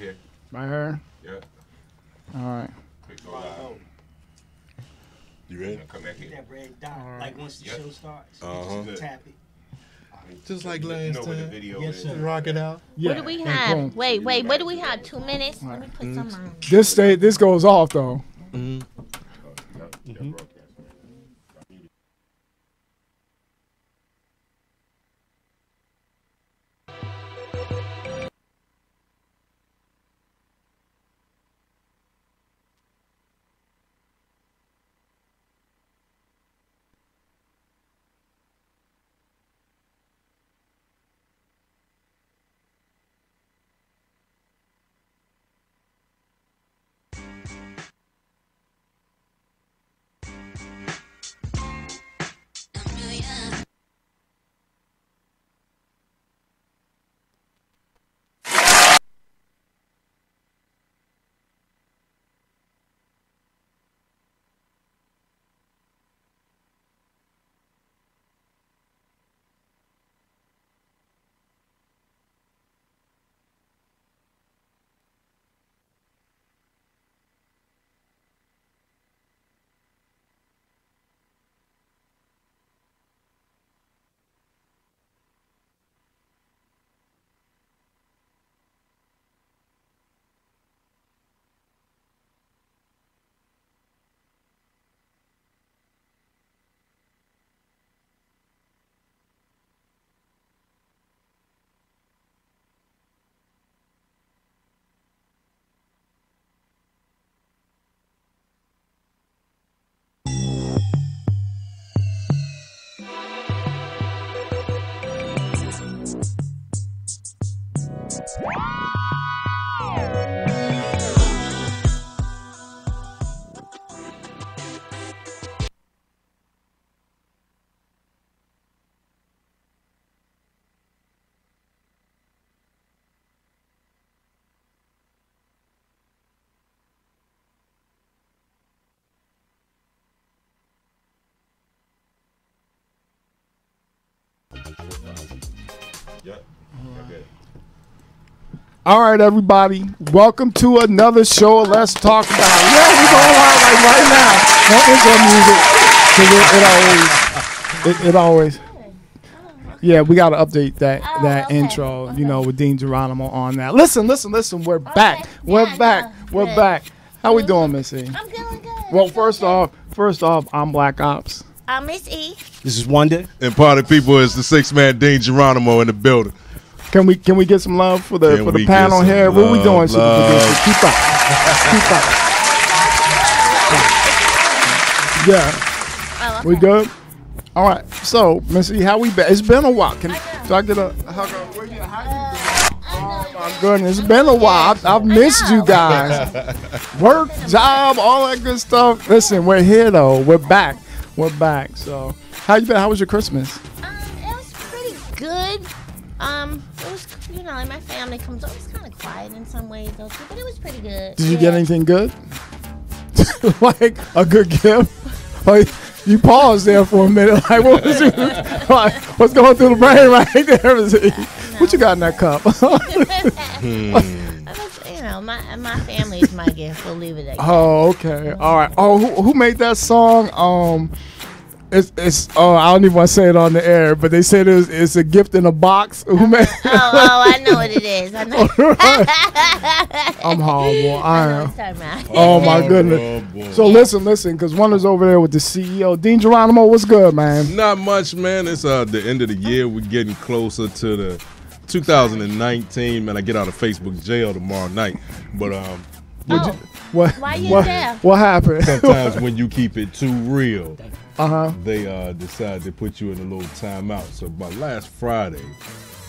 here. Right here? Yeah. All right. You ready? Come back here. That red dot, like once the show starts, just tap it. Just like You last know what the time. video Yes, is. sir. Rock it out. Yeah. What do we cool. have? Wait, what do we have? 2 minutes? Let me put some on. This goes off though. Yep. Okay. All right, everybody. Welcome to another show of Let's Talk About It. Yeah, we're going live like right now. No intro music. 'Cause it always. Yeah, we got to update that okay. intro, you know, with Dean Geronimo on that. Listen. We're back. We're Yeah, back. no, We're good. back. How we doing, Missy? I'm feeling good. Well, first off, I'm Black Ops. Miss E. This is Wonder. And part of the people is the 6-man Dean Geronimo in the building. Can we get some love for the Can for we the get panel some here? What we doing, love, super love? producer? Keep up. Yeah, Oh, okay. we good. All right. So, Missy, how we been? It's been a while. Do I get a hug? How you doing? Oh my goodness, it's been a while. I've missed you guys. Work, job, all that good stuff. Listen, we're here though. We're back. So, how you been? How was your Christmas? It was pretty good. It was, like my family comes over. It was kind of quiet in some ways though, too, but it was pretty good. Did you get anything good? Like a good gift? Like, you paused there for a minute. Like, what was like, what's going through the brain right there? What you got in that cup? My family is my gift. We'll leave it at that. Oh, okay. All right. Oh, who made that song? It's I don't even want to say it on the air, but they said it's a gift in a box. Who made? I know what it is. I know. I'm horrible. I know am. what you're talking about. Oh my goodness. boy. So listen, because one is over there with the CEO, Dean Geronimo. What's good, man? Not much, man. It's the end of the year. We're getting closer to the 2019. Man, I get out of Facebook jail tomorrow night. But What? Why you what, there? what happened? sometimes when you keep it too real, They decide to put you in a little timeout. So by last Friday,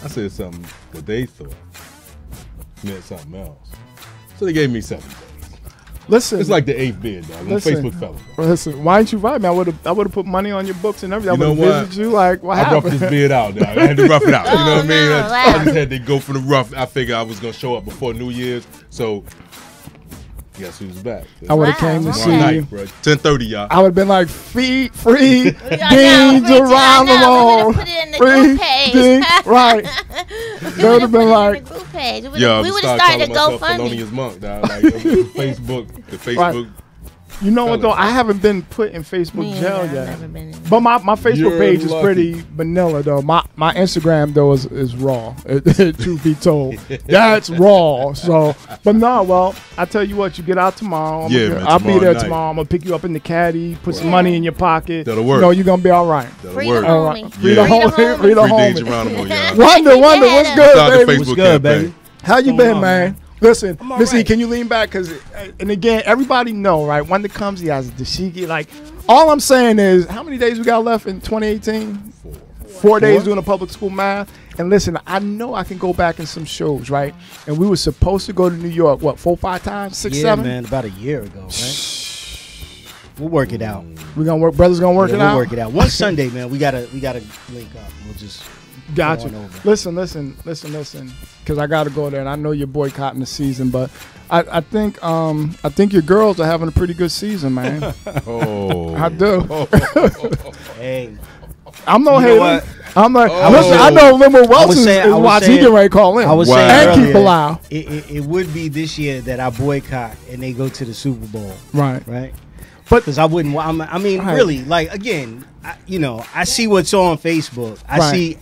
I said something that they thought meant something else. So they gave me 7 days. Listen. It's like the 8th bid, dog. When Listen. Facebook fell. Listen, why didn't you write me? I would have put money on your books and everything. You I know would have what? visited you. Like, what I roughed happened? this bid out, dog. I had to rough it out. You know what I mean? no, I wow. just had to go for the rough. I figured I was gonna show up before New Year's. So Guess who's back? I would have came to Wow, see Tomorrow you. night, bro. 10:30, y'all. I would have been like, feet free, I know, Dean I know, Geronimo. we're gonna put it in the Free group page. Dean, right. They would have been like, Yo, we I'm would have started started a calling myself GoFundMe. Felonious Monk, dog. Like the Facebook. Right. You know what though? I haven't been put in Facebook Me jail either, I've yet. never been in. But my Facebook You're page is lucky. pretty vanilla though. My Instagram though is raw. Truth be told, that's raw. So, but no, well, I tell you what, you get out tomorrow. I'll be tomorrow there night. tomorrow. I'm gonna pick you up in the caddy, put some Yeah. money in your pocket. That'll work. No, you're gonna be all right. That'll Free work. the All right. homie. Free the Yeah. homie. Free the Free Dean homie. Geronimo, y'all. Wonder, what's Yeah. good, Start the baby? Facebook What's good, campaign. baby? How you What's been, going on, man? Listen, I'm all Missy, right. can you lean back? Cause, and again, everybody know, right? When it comes, he has the dashiki. Like, all I'm saying is, how many days we got left in 2018? 4 days doing a public school math. And listen, I know I can go back in some shows, right? And we were supposed to go to New York, what, 4 or 5 times, 6, Yeah, 7? man, about a year ago, right? We'll work it out. We gonna work, brothers gonna work Yeah, it we'll out. work it out. One Sunday, man, we gotta link up. We'll just Gotcha. go on over. Listen, because I gotta go there, and I know you're boycotting the season, but I think your girls are having a pretty good season, man. Oh. I do. Hey, I'm no You know hater. what? I'm like, Oh. listen, I know Limo Welch is saying- I was watching. He saying- getting ready to call in. I was Wow. saying and earlier, keep Bilal. it would be this year that I boycott and they go to the Super Bowl, Right. right? But- because I wouldn't. I mean, Right. really, like again, I see what's on Facebook. I Right. see,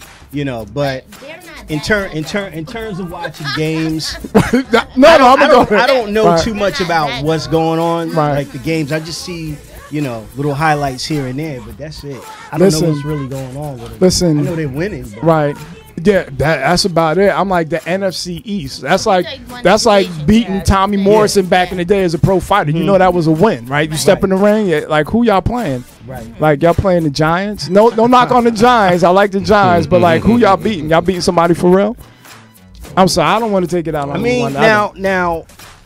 but They're not in that terms of watching games, no, I I'm gonna go. don't, I don't know Right. too much about what's going on, Right. like the games. I just see, little highlights here and there, but that's it. I don't Listen. know what's really going on with them. Listen. I know they're winning, but Right. Yeah, that's about it. I'm like the NFC East. That's like one division, beating yeah. Tommy Yeah. Morrison back in the day as a pro fighter. You know that was a win, right? You step in the ring, like who y'all playing? right. Like y'all playing the Giants? No knock on the Giants. I like the Giants, but like who y'all beating? Y'all beating somebody for real? I'm sorry, I don't want to take it out on I mean, anyone. now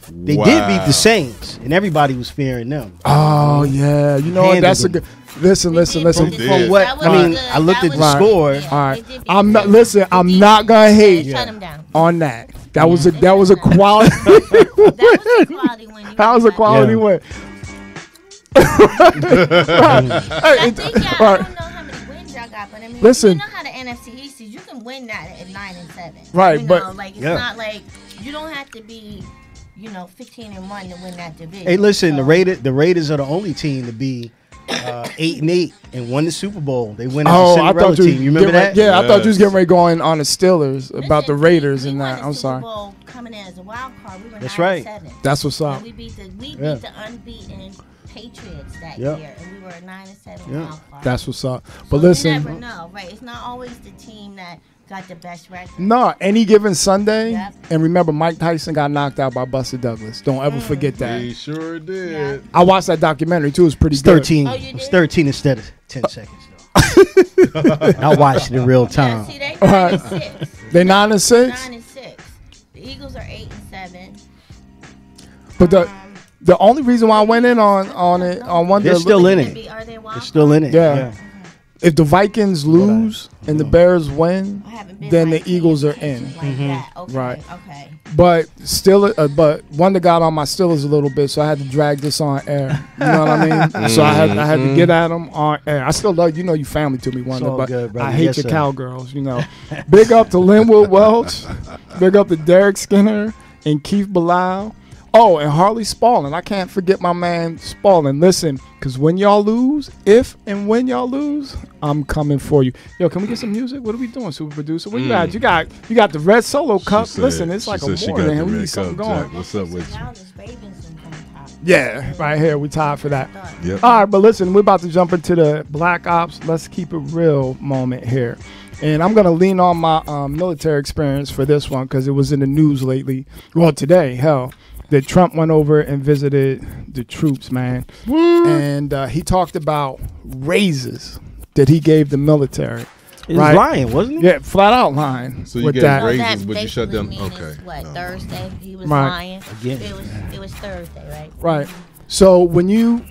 they did beat the Saints, and everybody was fearing them. Oh yeah, you know what? That's a Handled good. Listen. From did. what That was I mean, good. I looked That at was the good. score. All right, They did beat I'm not. them. Listen, I'm not gonna hate Shut them down. on that. That was a quality. That was a quality win. That was a quality Yeah. win. I think y'all, I Right. don't know how many wins y'all got, but I mean, Listen. you know how the NFC East is. You can win that at 9-7. Right, you but- know, like it's Yeah. not like you don't have to be, 15-1 to win that division. Hey, listen, So- the Raiders are the only team to be 8-8 and won the Super Bowl. They win as a Oh, I Cinderella thought you. team. You remember getting that? ready- Yeah, I thought you was Yes. getting ready going on the Steelers about the Listen, Raiders we and won that. the I'm Super sorry. Bowl coming in as a wild card. We were That's 9-7. That's what's up. And we beat the Yeah. unbeaten Patriots that Yep. year, and we were a 9-7 Yeah. wild card. That's what's up. So But you listen, never know, right? It's not always the team that got the best record. no, any given Sunday, Yep. and remember, Mike Tyson got knocked out by Buster Douglas. Don't ever forget that. He sure did. I watched that documentary too. It's pretty It's good. 13. Oh, you It's did? 13 instead of 10 seconds. Though. I watched it in real Yeah, time. see, they Alright. 9-6. They 9-6, 9-6. The Eagles are 8-7. but the only reason why I went in on it on one They're day, still in it. Are they wild? They're still in it. Yeah. if the Vikings lose and the Bears win, I haven't been then like the Eagles are paying in. attention like that. Okay, Right. Okay. But still, but Wonder got on my Steelers a little bit, so I had to drag this on air. You know what I mean? So I had to get at them on air. I still love you family to me, Wonder, all but good, brother. I hate Yes, your sir. cowgirls. Big up to Linwood Welch. Big up to Derek Skinner and Keith Bilal. Oh, and Harley Spalding. I can't forget my man Spalding. Listen, because when y'all lose, if and when y'all lose, I'm coming for you. Yo, can we get some music? What are we doing, super producer? What you got? You got the red solo cup. Listen, it's like a morning here. We need something going. Jack. What's up with you? Now this Ravens and coming top. Yeah, right here. We tied for that. Yep. All right, but listen, we're about to jump into the Black Ops Let's Keep It Real moment here. And I'm going to lean on my military experience for this one because it was in the news lately. Well, today, hell, that Trump went over and visited the troops, man. And he talked about raises that he gave the military. He was Right. lying, wasn't he? Yeah, flat out lying So you with gave that. raises, that but you shut them. basically means Okay. What, No. Thursday? He was Right. lying. Again. It was Thursday, right? Right. So when you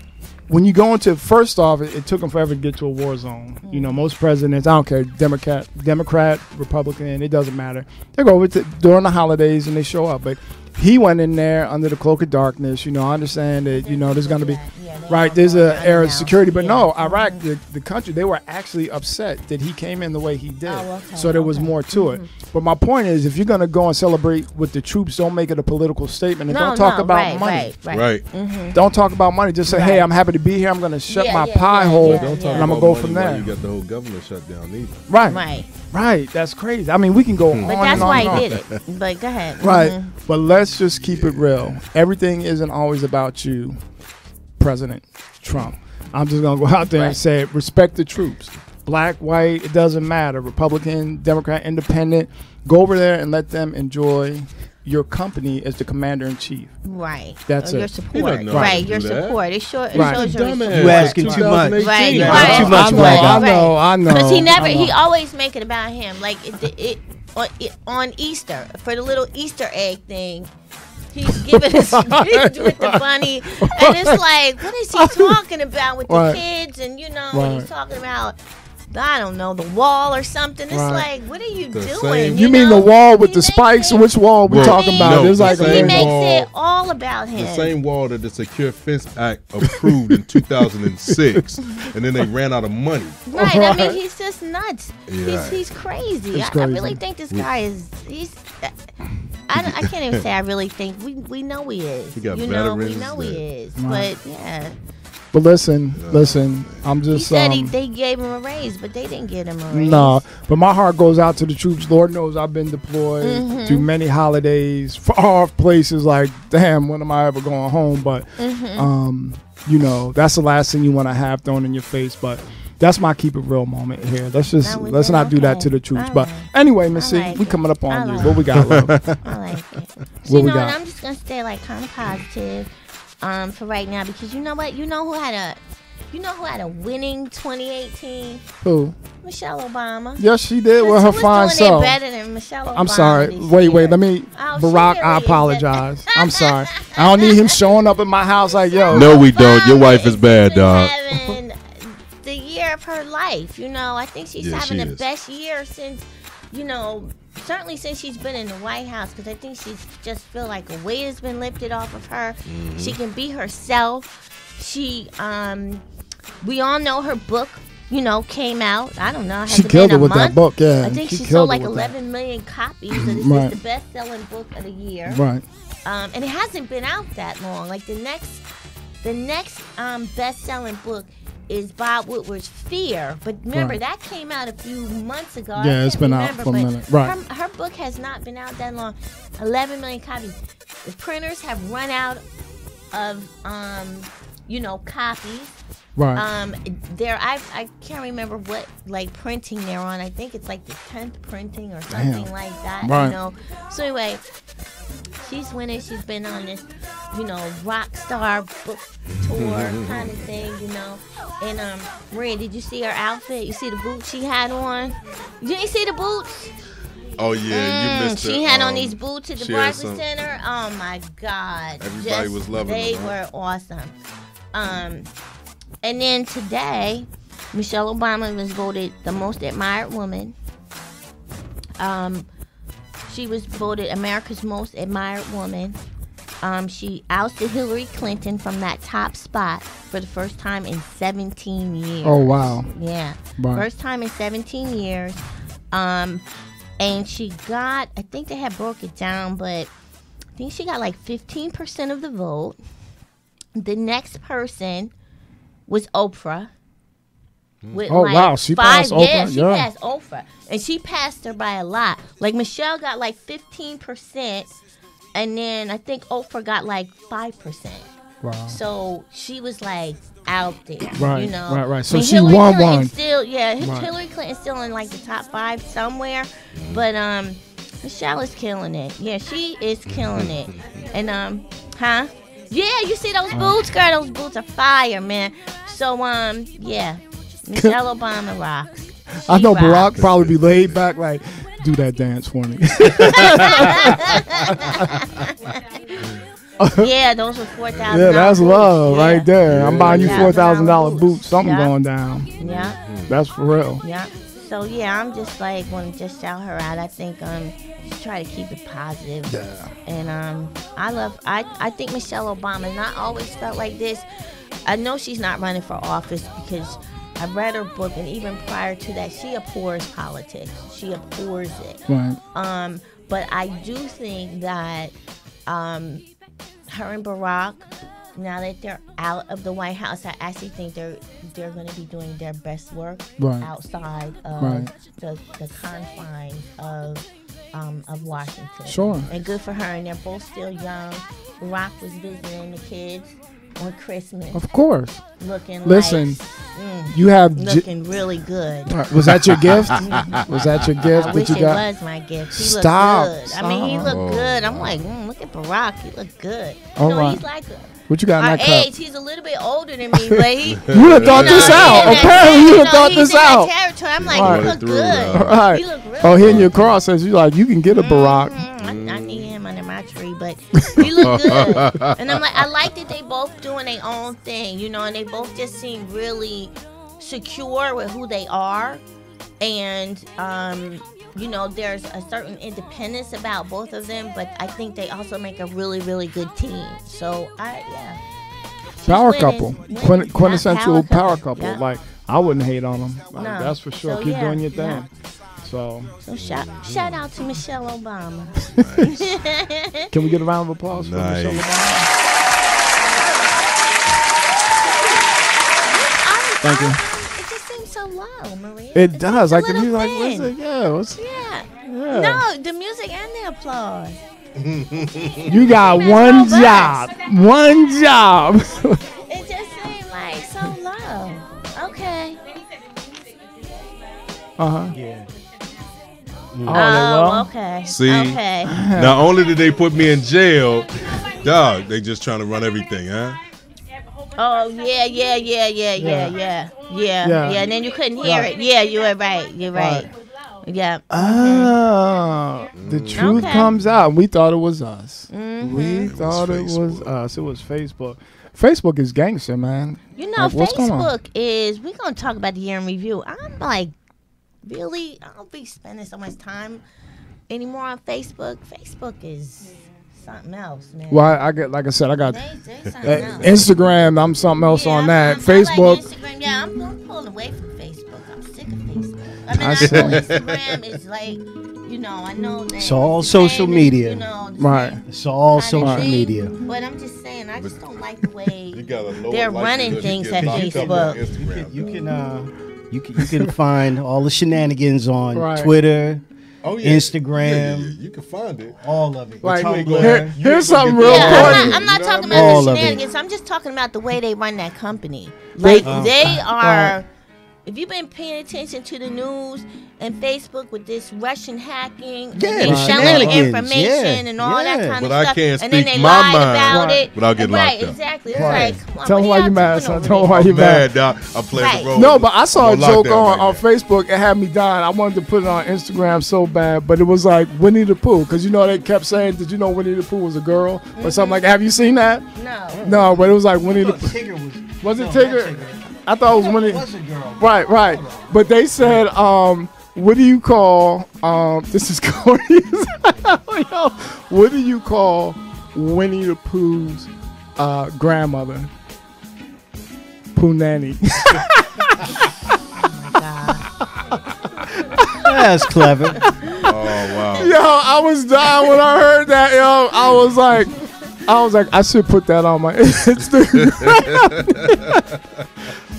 go into, first off, it took them forever to get to a war zone. You know, most presidents, I don't care, Democrat, Republican, it doesn't matter. They go over during the holidays and they show up. But he went in there under the cloak of darkness. You know, I understand that, you know, there's going to be, right, there's an era of security. But no, Iraq, the country, they were actually upset that he came in the way he did. So there was more to it. But my point is, if you're going to go and celebrate with the troops, don't make it a political statement. And don't talk about money. Right. Don't talk about money. Just say, hey, I'm happy to be here. I'm going to shut my pie hole, and I'm going to go from there. You got the whole government shut down either. Right. That's crazy. I mean, we can go on But that's and on why and on. he did it. But go ahead. Right. But let's just keep it real. Everything isn't always about you, President Trump. I'm just going to go out there and say, respect the troops. Black, white, it doesn't matter. Republican, Democrat, Independent. Go over there and let them enjoy your company as the commander-in-chief. Right. That's your it. support. Right. Your support. It shows your support. You asking too much. Right. Too much, I know. Because he always make it about him. Like on Easter, for the little Easter egg thing, he's giving us speech with the bunny, and it's like, what is he talking about with the kids? And you know, he's talking about, I don't know, the wall or something. It's like, what are you doing? You mean the wall with the spikes? Which wall are we talking about? No, it's like he makes it all about him. The same wall that the Secure Fence Act approved in 2006, and then they ran out of money. Right. I mean, he's just nuts. Yeah. He's crazy. It's crazy. I really think this guy is. I can't even say I really think. We know he is. He got we know he is. But yeah. But listen, I'm just. He said they gave him a raise, but they didn't give him a raise. No, but my heart goes out to the troops. Lord knows I've been deployed to many holidays, far off places. Like, damn, when am I ever going home? But, you know, that's the last thing you want to have thrown in your face. But that's my keep it real moment here. Let's not do that to the troops. But anyway, Miss C, we coming up on you. What we got, love? I like it. So, you know, and I'm just gonna stay like kind of positive. For right now, because you know what? You know who had a winning 2018? Who? Michelle Obama. Yes, she did with her fine self. Better than Michelle Obama. I'm sorry. Wait. Let me. Barack, I apologize. I'm sorry. I don't need him showing up at my house like, yo. No, we don't. Your wife is bad, dog. Having the year of her life. You know, I think she's having the best year since, you know, certainly since she's been in the White House, because I think she's just feel like a weight has been lifted off of her. She can be herself. She, we all know her book, you know, came out. I don't know. She killed it with that book, yeah. I think she sold like 11 million copies. And this is the best-selling book of the year. Right. And it hasn't been out that long. Like the next best-selling book is Bob Woodward's Fear, but remember that came out a few months ago. Yeah, it's been out for a minute. Right. Her book has not been out that long. 11 million copies. The printers have run out of you know, copies. Right. I can't remember what like printing they're on. I think it's like the 10th printing or something like that. Right. You know. So anyway, she's winning. She's been on this, you know, rock star book tour kind of thing, you know. And Maria, did you see her outfit? You see the boots she had on? You didn't see the boots? Oh yeah, you missed it. She had on these boots at the Barclays Center. Oh my God! Everybody was loving them. They were awesome. And then today, Michelle Obama was voted the most admired woman. She was voted America's most admired woman. She ousted Hillary Clinton from that top spot for the first time in 17 years. Oh, wow. Yeah. Right. First time in 17 years. And she got, I think they had broke it down, but I think she got like 15% of the vote. The next person was Oprah. With wow, she passed Oprah. Yeah, she passed Oprah. And she passed her by a lot. Like Michelle got like 15%, and then I think Oprah got like 5%. Wow. So she was like out there. Right, you know? right. So I mean, she Hillary won Clinton one. Still, Hillary Clinton's still in like the top 5 somewhere. But Michelle is killing it. Yeah, she is killing it. And yeah, you see those boots, girl? Those boots are fire, man. So yeah, Michelle Obama rocks. I know Barack probably be laid back like, do that dance for me. Yeah, those were $4,000. Yeah, that's love right there. I'm buying you $4,000 boots. Something going down. Yeah. That's for real. Yeah. So yeah, I'm just like want to just shout her out. I think just try to keep it positive. Yeah. And I think Michelle Obama not always felt like this. I know she's not running for office because I read her book, and even prior to that, she abhors politics. She abhors it. Right. But I do think that her and Barack, now that they're out of the White House, I actually think they're going to be doing their best work outside of the confines of Washington. Sure. And good for her. And they're both still young. Barack was visiting the kids on Christmas. Of course. Looking you have looking really good. Was that your gift? Was that your gift? I that wish you it got? was my gift. He Stop. looked good. I mean, he looked good. I'm like, look at Barack. He looked good. All no, right. he's like What you got in our that cup? age. He's a little bit older than me, but he. You have thought this out. Apparently, you have thought this out. Territory. I'm like, Right. you look good. Right. You look really Oh, here in good. your cross says you like you can get a Barack. I need him under my tree, but he look good. And I'm like, I like that they both doing their own thing, you know, and they both just seem really secure with who they are. And, you know, there's a certain independence about both of them, but I think they also make a really, really good team. So, yeah. She's Power winning. couple, Winning. quintessential power couple. Yeah. Like I wouldn't hate on them. Like, No. that's for sure. So, Keep yeah, doing your thing. yeah. So So shout out to Michelle Obama. can we get a round of applause for Nice. Michelle Obama? Thank you. It just seems so low, Maria. It does. seems a Like the little music. Like thin. what's it? Yeah. What's Yeah. Yeah. No, the music and the applause. You got That's one robust. job. One job. It just seemed like so low. Okay. Yeah. Oh, they will? Okay. See? Okay. Not only did they put me in jail, dog, they just trying to run everything, huh? Oh yeah. And then you couldn't hear it. Yeah, you were right. You're right. Yeah. Ah, the truth Okay. comes out. We thought it was us. Mm-hmm. We thought it was Facebook. us. It was Facebook. Facebook is gangster, man. You know, Like, what's going on? Facebook is. We're gonna talk about the year in review. I'm like, really, I don't be spending so much time anymore on Facebook. Facebook is something else, man. Well, I get, like I said, I got They something else. Instagram. I'm something else on that. I Facebook. like Instagram. Yeah, I'm pulling away from Facebook. I'm sick of Facebook. I mean, I know Instagram is like, you know, I know that It's all the social same, media. You know, the Right. same It's all kinda social thing, media. But I'm just saying, I just don't like the way got a lower they're likelihood running you things get at locked up on Facebook. Instagram, You can find all the shenanigans on Right. Twitter, Oh, yeah. Instagram. Yeah. You can find it. all of it. Like, Tumblr. here's something get real the- Yeah, important. I'm not You know talking what I about All the of it. shenanigans. I'm just talking about the way they run that company. Like they are. If you've been paying attention to the news and Facebook with this Russian hacking, and Yeah, they the selling shenanigans, information yeah, and all that yeah. kind But of I stuff, can't and then speak they my lied mind about it without getting right, locked up. exactly. It's Right. like, come on, Tell them what why y'all you mad, doing son. over Tell them there? why you I'm mad. mad, dog. I played Right. the role. No, but I saw a on joke lockdown on right now. Facebook. It had me dying. I wanted to put it on Instagram so bad, but it was like Winnie the Pooh, because you know they kept saying, "Did you know Winnie the Pooh was a girl?" or something like that. Have you seen that? No. No, but it was like Winnie the Thought Pooh. Tigger Was was. it no, Tigger? not I thought it was Winnie. It was a girl. Right. But they said, what do you call? This is corny. Yo, what do you call Winnie the Pooh's grandmother? Pooh Nanny. That's clever. Oh, wow. Yo, I was dying when I heard that. Yo, I was like, I should put that on my Instagram.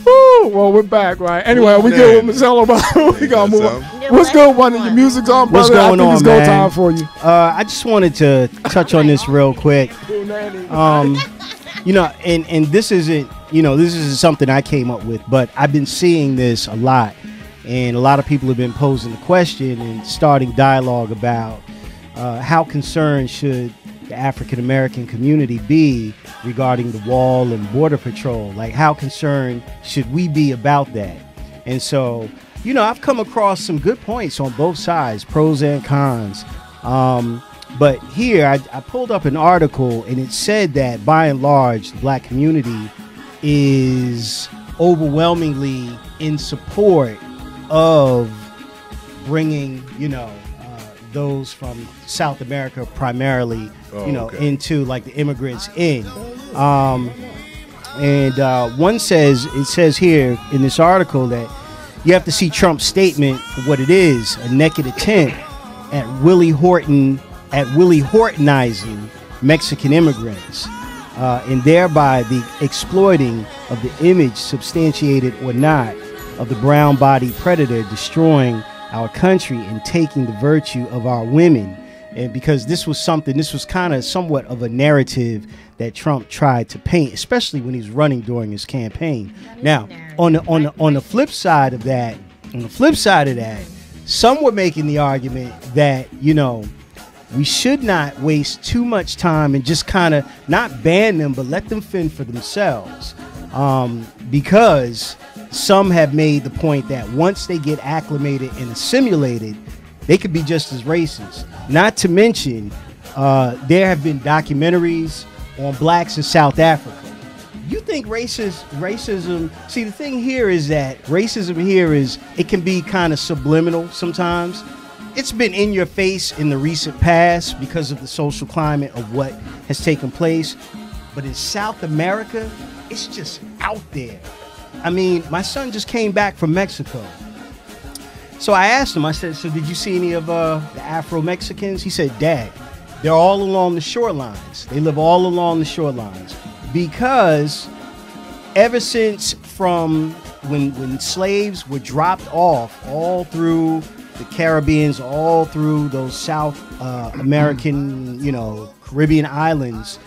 Woo, well, we're back, right? Anyway, we get with Michelle Obama. We gotta move on. Yeah, What's let's good, move one of your on. music's on, What's brother? going I think on, it's go man? time for you. I just wanted to touch on this real quick. You know, and this isn't, this isn't something I came up with, but I've been seeing this a lot, and a lot of people have been posing the question and starting dialogue about how concerned should the African American community be regarding the wall and border patrol. Like, how concerned should we be about that? And so, I've come across some good points on both sides, pros and cons. But here, I pulled up an article, and it said that by and large, the black community is overwhelmingly in support of bringing, those from South America primarily, into like the immigrants in. One says, it says here in this article that you have to see Trump's statement for what it is, a naked attempt at Willie Hortonizing Mexican immigrants, and thereby the exploiting of the image, substantiated or not, of the brown-bodied predator destroying our country and taking the virtue of our women. And because this was kind of somewhat of a narrative that Trump tried to paint, especially when he's running during his campaign. Now, on the flip side of that, some were making the argument that, we should not waste too much time and just kind of not ban them, but let them fend for themselves. Because some have made the point that once they get acclimated and assimilated, they could be just as racist. Not to mention, there have been documentaries on blacks in South Africa. You think racism, see, the thing here is that racism here is, it can be kind of subliminal sometimes. It's been in your face in the recent past because of the social climate of what has taken place. But in South America, it's just out there. I mean, my son just came back from Mexico. So I asked him, I said, so did you see any of the Afro-Mexicans? He said, Dad, they're all along the shorelines. They live all along the shorelines. Because ever since from when slaves were dropped off all through the Caribbeans, all through those South American, Caribbean islands,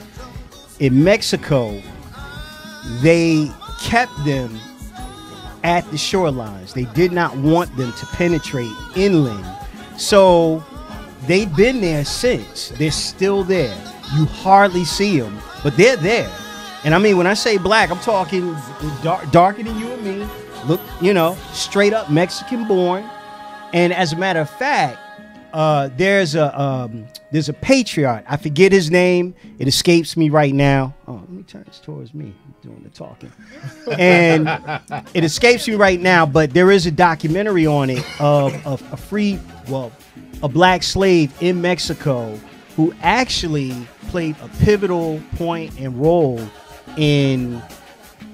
in Mexico, they kept them at the shorelines. They did not want them to penetrate inland. So they've been there since. They're still there. You hardly see them, but they're there. And I mean, when I say black, I'm talking darker than you and me. Look, straight up Mexican born. And as a matter of fact, there's a patriarch. I forget his name. It escapes me right now. Oh, let me turn this towards me. I'm doing the talking. And it escapes me right now, but there is a documentary on it of a black slave in Mexico who actually played a pivotal point and role in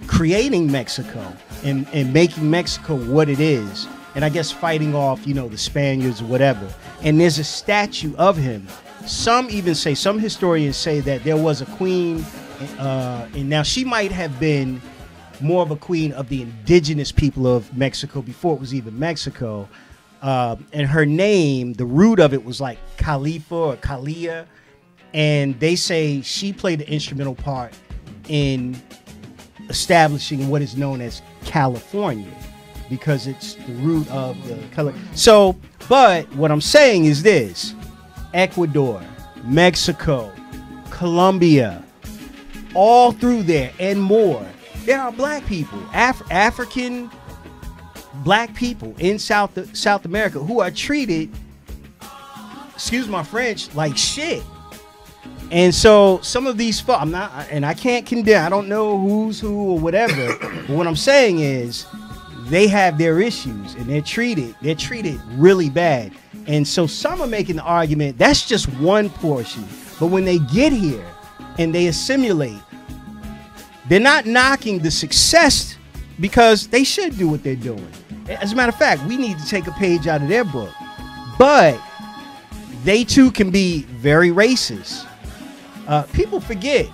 creating Mexico and making Mexico what it is. And I guess fighting off, the Spaniards or whatever. And there's a statue of him. Some historians say that there was a queen, and now she might have been more of a queen of the indigenous people of Mexico before it was even Mexico. And her name, the root of it was like Khalifa or Kalia. And they say she played an instrumental part in establishing what is known as California, because it's the root of the color. So, but what I'm saying is this: Ecuador, Mexico, Colombia, all through there and more, there are black people, African black people in South America who are treated, excuse my French, like shit. And so some of these folks, I can't condemn, I don't know who's who or whatever, but what I'm saying is they have their issues and they're treated really bad. And so some are making the argument that's just one portion. But when they get here and they assimilate, they're not knocking the success, because they should do what they're doing. As a matter of fact, we need to take a page out of their book. But they too can be very racist. People forget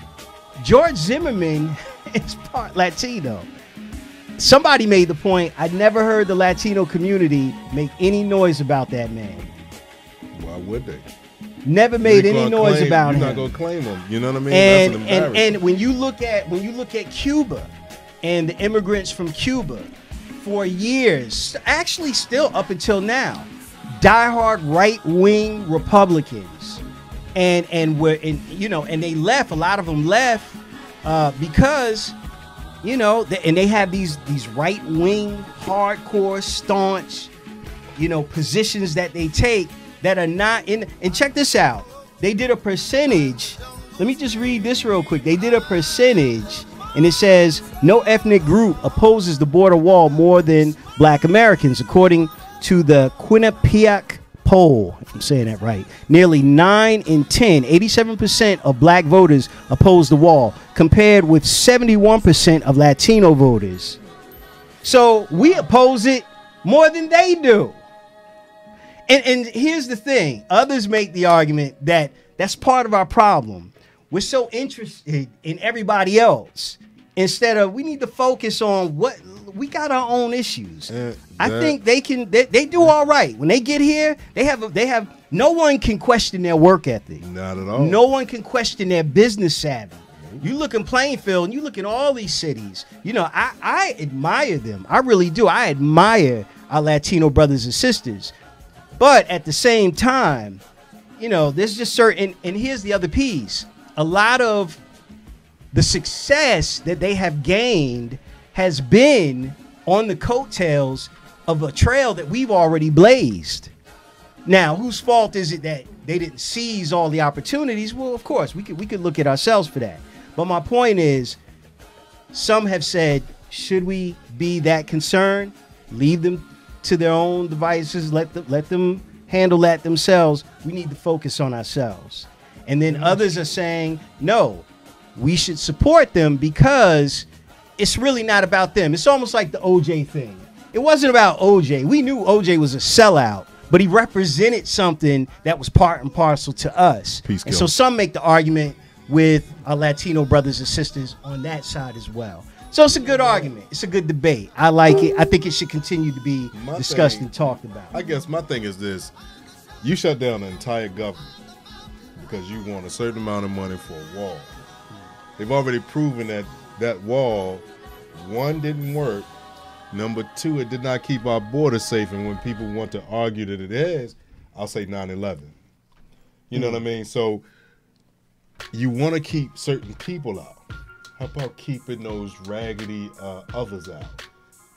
George Zimmerman is part Latino. Somebody made the point, I never heard the Latino community make any noise about that man. Why would they? Never made any noise about him. You're not gonna claim him. You know what I mean? And when you look at Cuba and the immigrants from Cuba, for years, actually still up until now, diehard right-wing Republicans, and they left. A lot of them left because, and they have these right-wing, hardcore, staunch, positions that they take that are not in. And check this out. They did a percentage. Let me just read this real quick. They did a percentage, and it says no ethnic group opposes the border wall more than black Americans, according to the Quinnipiac poll, if I'm saying that right, nearly 9 in 10, 87% of black voters oppose the wall, compared with 71% of Latino voters. So we oppose it more than they do. And here's the thing. Others make the argument that that's part of our problem. We're so interested in everybody else instead of we need to focus on what we got our own issues. I think they do all right. When they get here, they have no one can question their work ethic. Not at all. No one can question their business savvy. You look in Plainfield and you look in all these cities, you know, I admire them. I really do. I admire our Latino brothers and sisters. But at the same time, you know, there's just certain, and here's the other piece. A lot of the success that they have gained has been on the coattails of a trail that we've already blazed. Now, whose fault is it that they didn't seize all the opportunities? Well, of course, we could look at ourselves for that. But my point is, some have said, should we be that concerned? Leave them to their own devices. Let them handle that themselves. We need to focus on ourselves. And then others are saying, no, we should support them because it's really not about them. It's almost like the OJ thing. It wasn't about OJ. We knew OJ was a sellout, but he represented something that was part and parcel to us. And so some make the argument with our Latino brothers and sisters on that side as well. So it's a good argument. It's a good debate. I like it. I think it should continue to be discussed and talked about. I guess my thing is this. You shut down the entire government because you want a certain amount of money for a wall. They've already proven that that wall, one, didn't work. Number two, it did not keep our border safe. And when people want to argue that it is, I'll say 9/11. You know what I mean? So you want to keep certain people out. How about keeping those raggedy others out?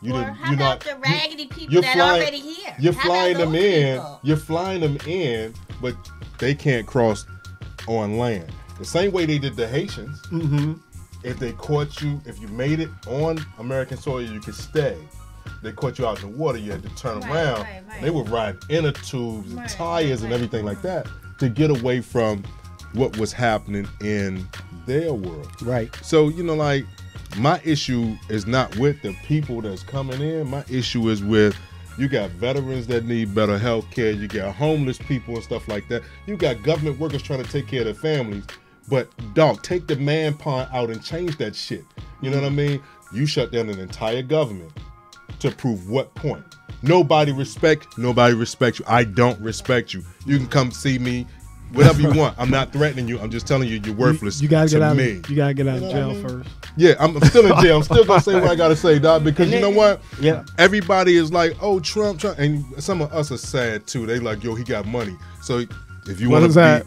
How about the raggedy people that are already here? You're flying them in. You're flying them in, but they can't cross on land. The same way they did the Haitians. Mm-hmm. If they caught you, if you made it on American soil, you could stay. They caught you out in the water, you had to turn around. Right. They would ride inner tubes and tires and everything like that to get away from what was happening in their world. Right. So, you know, like, my issue is not with the people that's coming in. My issue is with, you got veterans that need better health care. You got homeless people and stuff like that. You got government workers trying to take care of their families. But, dog, take the man pond out and change that shit. You know what I mean? You shut down an entire government to prove what point? Nobody respects you. I don't respect you. You can come see me, whatever you want. I'm not threatening you. I'm just telling you you're worthless you gotta to get out me. You got to get out of jail first. Yeah, I'm still in jail. I'm still going to say what I got to say, dog, because you know what? Yeah. Everybody is like, oh, Trump. And some of us are sad, too. They like, yo, he got money. So if you want to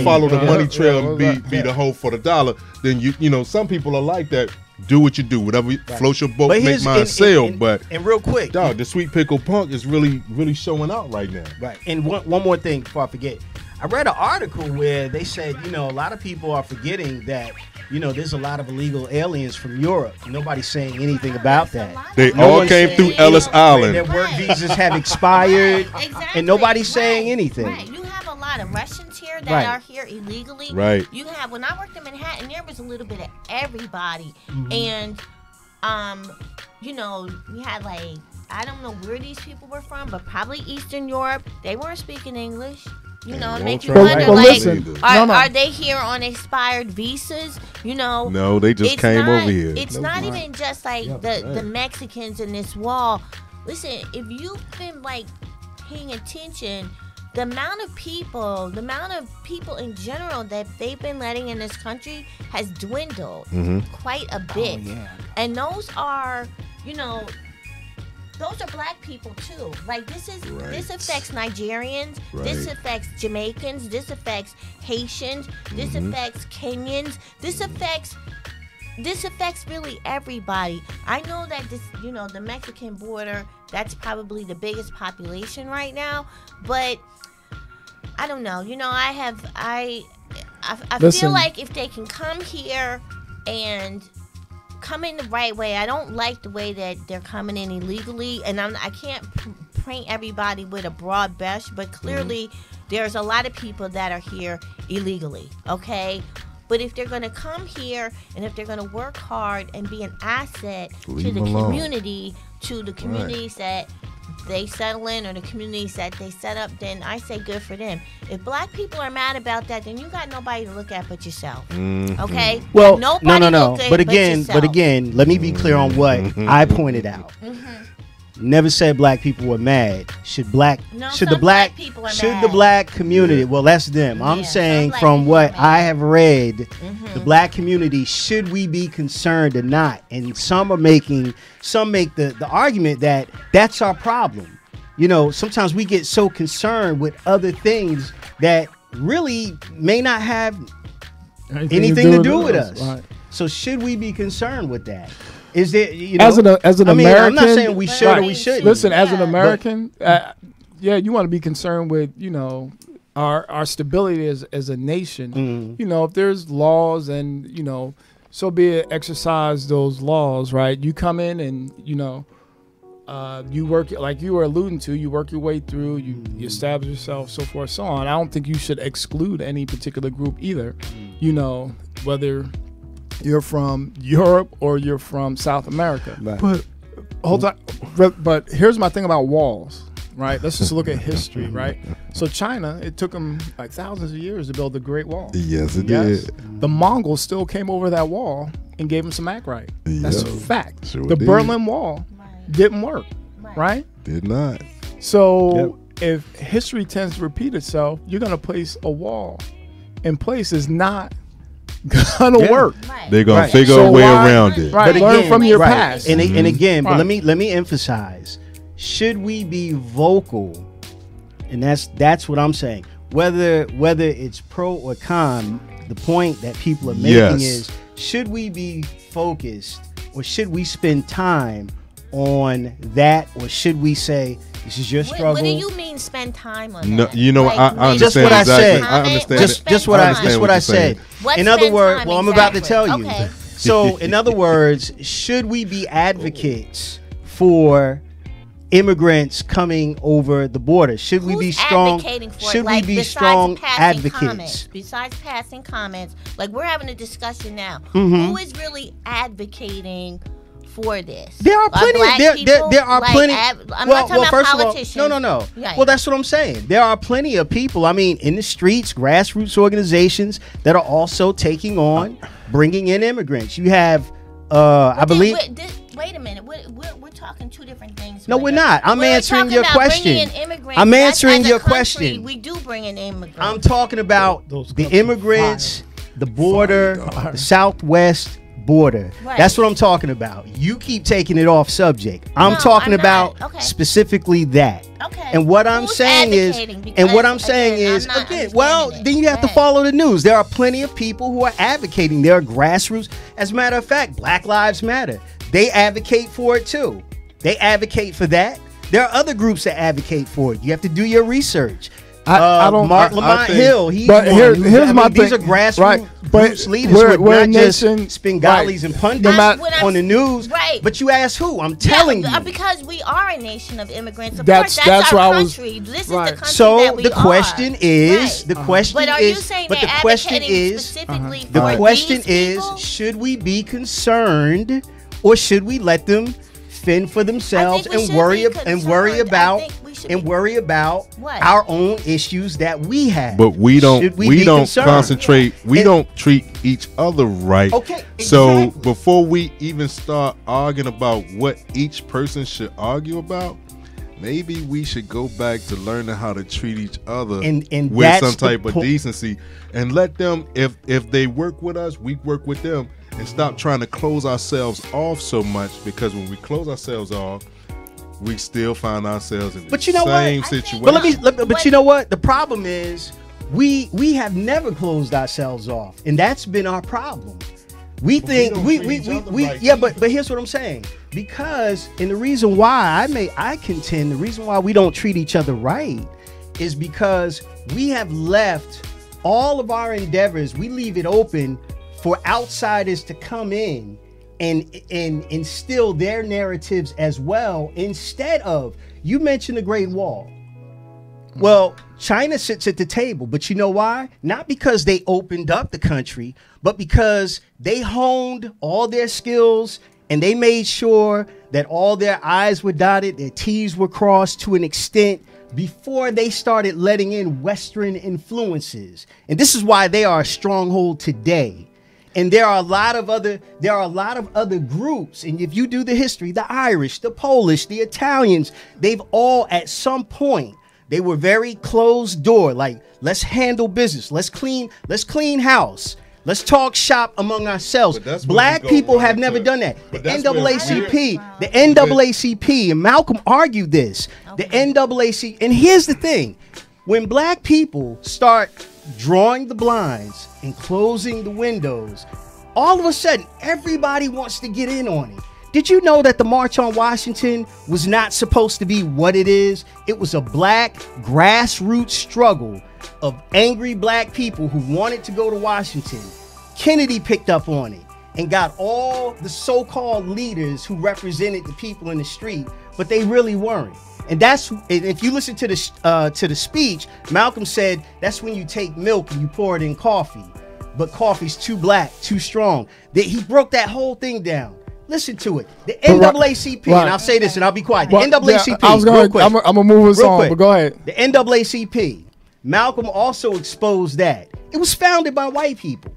follow the money trail and be the hoe for the dollar, then you know, some people are like that. Do what you do, whatever floats your boat, make mine sail. But real quick, dog, the Sweet Pickle Punk is really showing out right now. Right. And one more thing before I forget, I read an article where they said, you know, a lot of people are forgetting that, you know, there's a lot of illegal aliens from Europe. Nobody's saying anything about that. They all came through Ellis Island. Their work visas have expired, and nobody's saying anything. Right. You have a lot of Russians here that are here illegally. Right. You have, when I worked in Manhattan, there was a little bit of everybody. And, you know, we had like, I don't know where these people were from, but probably Eastern Europe. They weren't speaking English. You know, it makes you wonder, are they here on expired visas? You know, no, they just came over here. It's not even just like the Mexicans in this wall. Listen, if you've been like paying attention, the amount of people in general that they've been letting in this country has dwindled quite a bit. And those are, you know, those are black people too. Like this affects Nigerians, this affects Jamaicans, this affects Haitians, this affects Kenyans, this affects really everybody. I know that this, you know, the Mexican border, that's probably the biggest population right now, but I don't know. You know, I feel like if they can come here and come in the right way. I don't like the way that they're coming in illegally, and I can't paint everybody with a broad brush, but clearly there's a lot of people that are here illegally, okay? But if they're going to come here and if they're going to work hard and be an asset to the community, that they settle in or the communities that they set up, then I say good for them. If black people are mad about that, then you got nobody to look at but yourself. Okay? Well, no. But again, let me be clear on what I pointed out. Never said black people were mad. Should the black community? Well, that's them. I'm saying from what I have read, the black community, should we be concerned or not? And some make the argument that that's our problem. You know, sometimes we get so concerned with other things that really may not have anything to do with us. Right. So should we be concerned with that? Is there, as an American? I'm not saying we should or we shouldn't. Listen, as an American, you want to be concerned with, our stability as a nation. If there's laws and, so be it, exercise those laws, right? You come in and, you work, like you were alluding to, you work your way through, you establish yourself, so forth, so on. I don't think you should exclude any particular group either, whether you're from Europe or you're from South America. Right. But hold on. But here's my thing about walls, right? Let's just look at history, right? So China, it took them like thousands of years to build the Great Wall. Yes, it did. The Mongols still came over that wall and gave them some act right. That's a fact. Sure the Berlin Wall didn't work, right? Did not. So if history tends to repeat itself, you're going to place a wall in place is not gonna work. Right. They're gonna figure a way around it. Right, but learn from your past. And again, but let me emphasize: should we be vocal? And that's what I'm saying. Whether it's pro or con, the point that people are making is: should we be focused, or should we spend time on that, or should we say, this is your struggle? What do you mean spend time on that? I understand just what I said. I understand. Just what I said. In other words, I'm about to tell you. Okay. So, in other words, should we be advocates for immigrants coming over the border? Should we be strong? Should we be strong advocates? Besides passing comments, like we're having a discussion now. Who is really advocating for this? There are plenty. There are plenty. I'm not talking about politicians. No. Right. Well, that's what I'm saying. There are plenty of people. I mean, in the streets, grassroots organizations that are also taking on, bringing in immigrants. You have, I believe. Wait a minute. We're talking two different things. No, we're not. I'm answering your question. I'm answering your question. We do bring in immigrants. I'm talking about the immigrants, the border, the Southwest border. Right. That's what I'm talking about. You keep taking it off subject. I'm talking about specifically that. Okay. And what I'm saying is, then you have to follow the news. There are plenty of people who are advocating. There are grassroots. As a matter of fact, Black Lives Matter. They advocate for it too. They advocate for that. There are other groups that advocate for it. You have to do your research. Mark Lamont Hill. Here's my thing. These are grassroots leaders who are not just Bengalis and pundits on the news. Right. But you ask who? I'm telling you. Because we are a nation of immigrants. Of course, that's our country. This is the country that we are. The question is, but are you saying they're advocating specifically for the question these is, should we be concerned, or should we let them fend for themselves and worry about our own issues that we have? But we don't concentrate. We don't treat each other right. Okay. Exactly. So before we even start arguing about what each person should argue about, maybe we should go back to learning how to treat each other and with some type of decency, and let them, if they work with us, we work with them, and stop trying to close ourselves off so much, because when we close ourselves off, we still find ourselves in the same situation. But you know what? The problem is we have never closed ourselves off, and that's been our problem. We think but here's what I'm saying. Because, and the reason why I contend the reason why we don't treat each other right is because we have left all of our endeavors, we leave it open for outsiders to come in and instill their narratives as well, instead of, you mentioned the Great Wall. Well, China sits at the table, but you know why? Not because they opened up the country, but because they honed all their skills and they made sure that all their I's were dotted, their T's were crossed to an extent before they started letting in Western influences. And this is why they are a stronghold today. And there are a lot of other groups. And if you do the history, the Irish, the Polish, the Italians, they've all at some point, they were very closed door. Like, let's handle business. Let's clean house. Let's talk shop among ourselves. Black people have never done that. The NAACP, and Malcolm argued this. The NAACP, and here's the thing. When black people start drawing the blinds and closing the windows, all of a sudden, everybody wants to get in on it. Did you know that the March on Washington was not supposed to be what it is? It was a black grassroots struggle of angry black people who wanted to go to Washington. Kennedy picked up on it and got all the so-called leaders who represented the people in the street, but they really weren't. And that's, if you listen to the speech, Malcolm said that's when you take milk and you pour it in coffee, but coffee's too black, too strong. He broke that whole thing down. Listen to it. The NAACP, and I'll say this and I'll be quiet. The NAACP, I'm going to move us on, but go ahead. The NAACP, Malcolm also exposed that. It was founded by white people.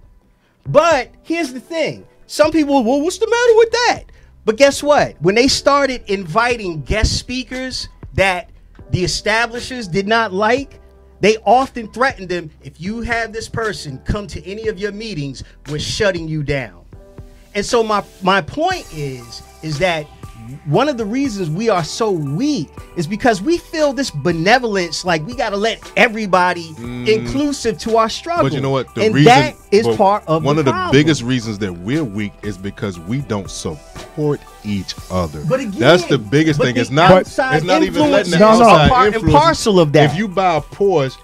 But here's the thing. Some people, well, what's the matter with that? But guess what? When they started inviting guest speakers that the establishers did not like, they often threatened them, if you have this person come to any of your meetings, we're shutting you down. And so my point is that one of the reasons we are so weak is because we feel this benevolence, like we got to let everybody inclusive to our struggle. But you know what? That is part of one of the problem. biggest reasons that we're weak is because we don't support each other. But again, that's the biggest thing. It's not even letting the outside influence parcel of that. If you buy a Porsche,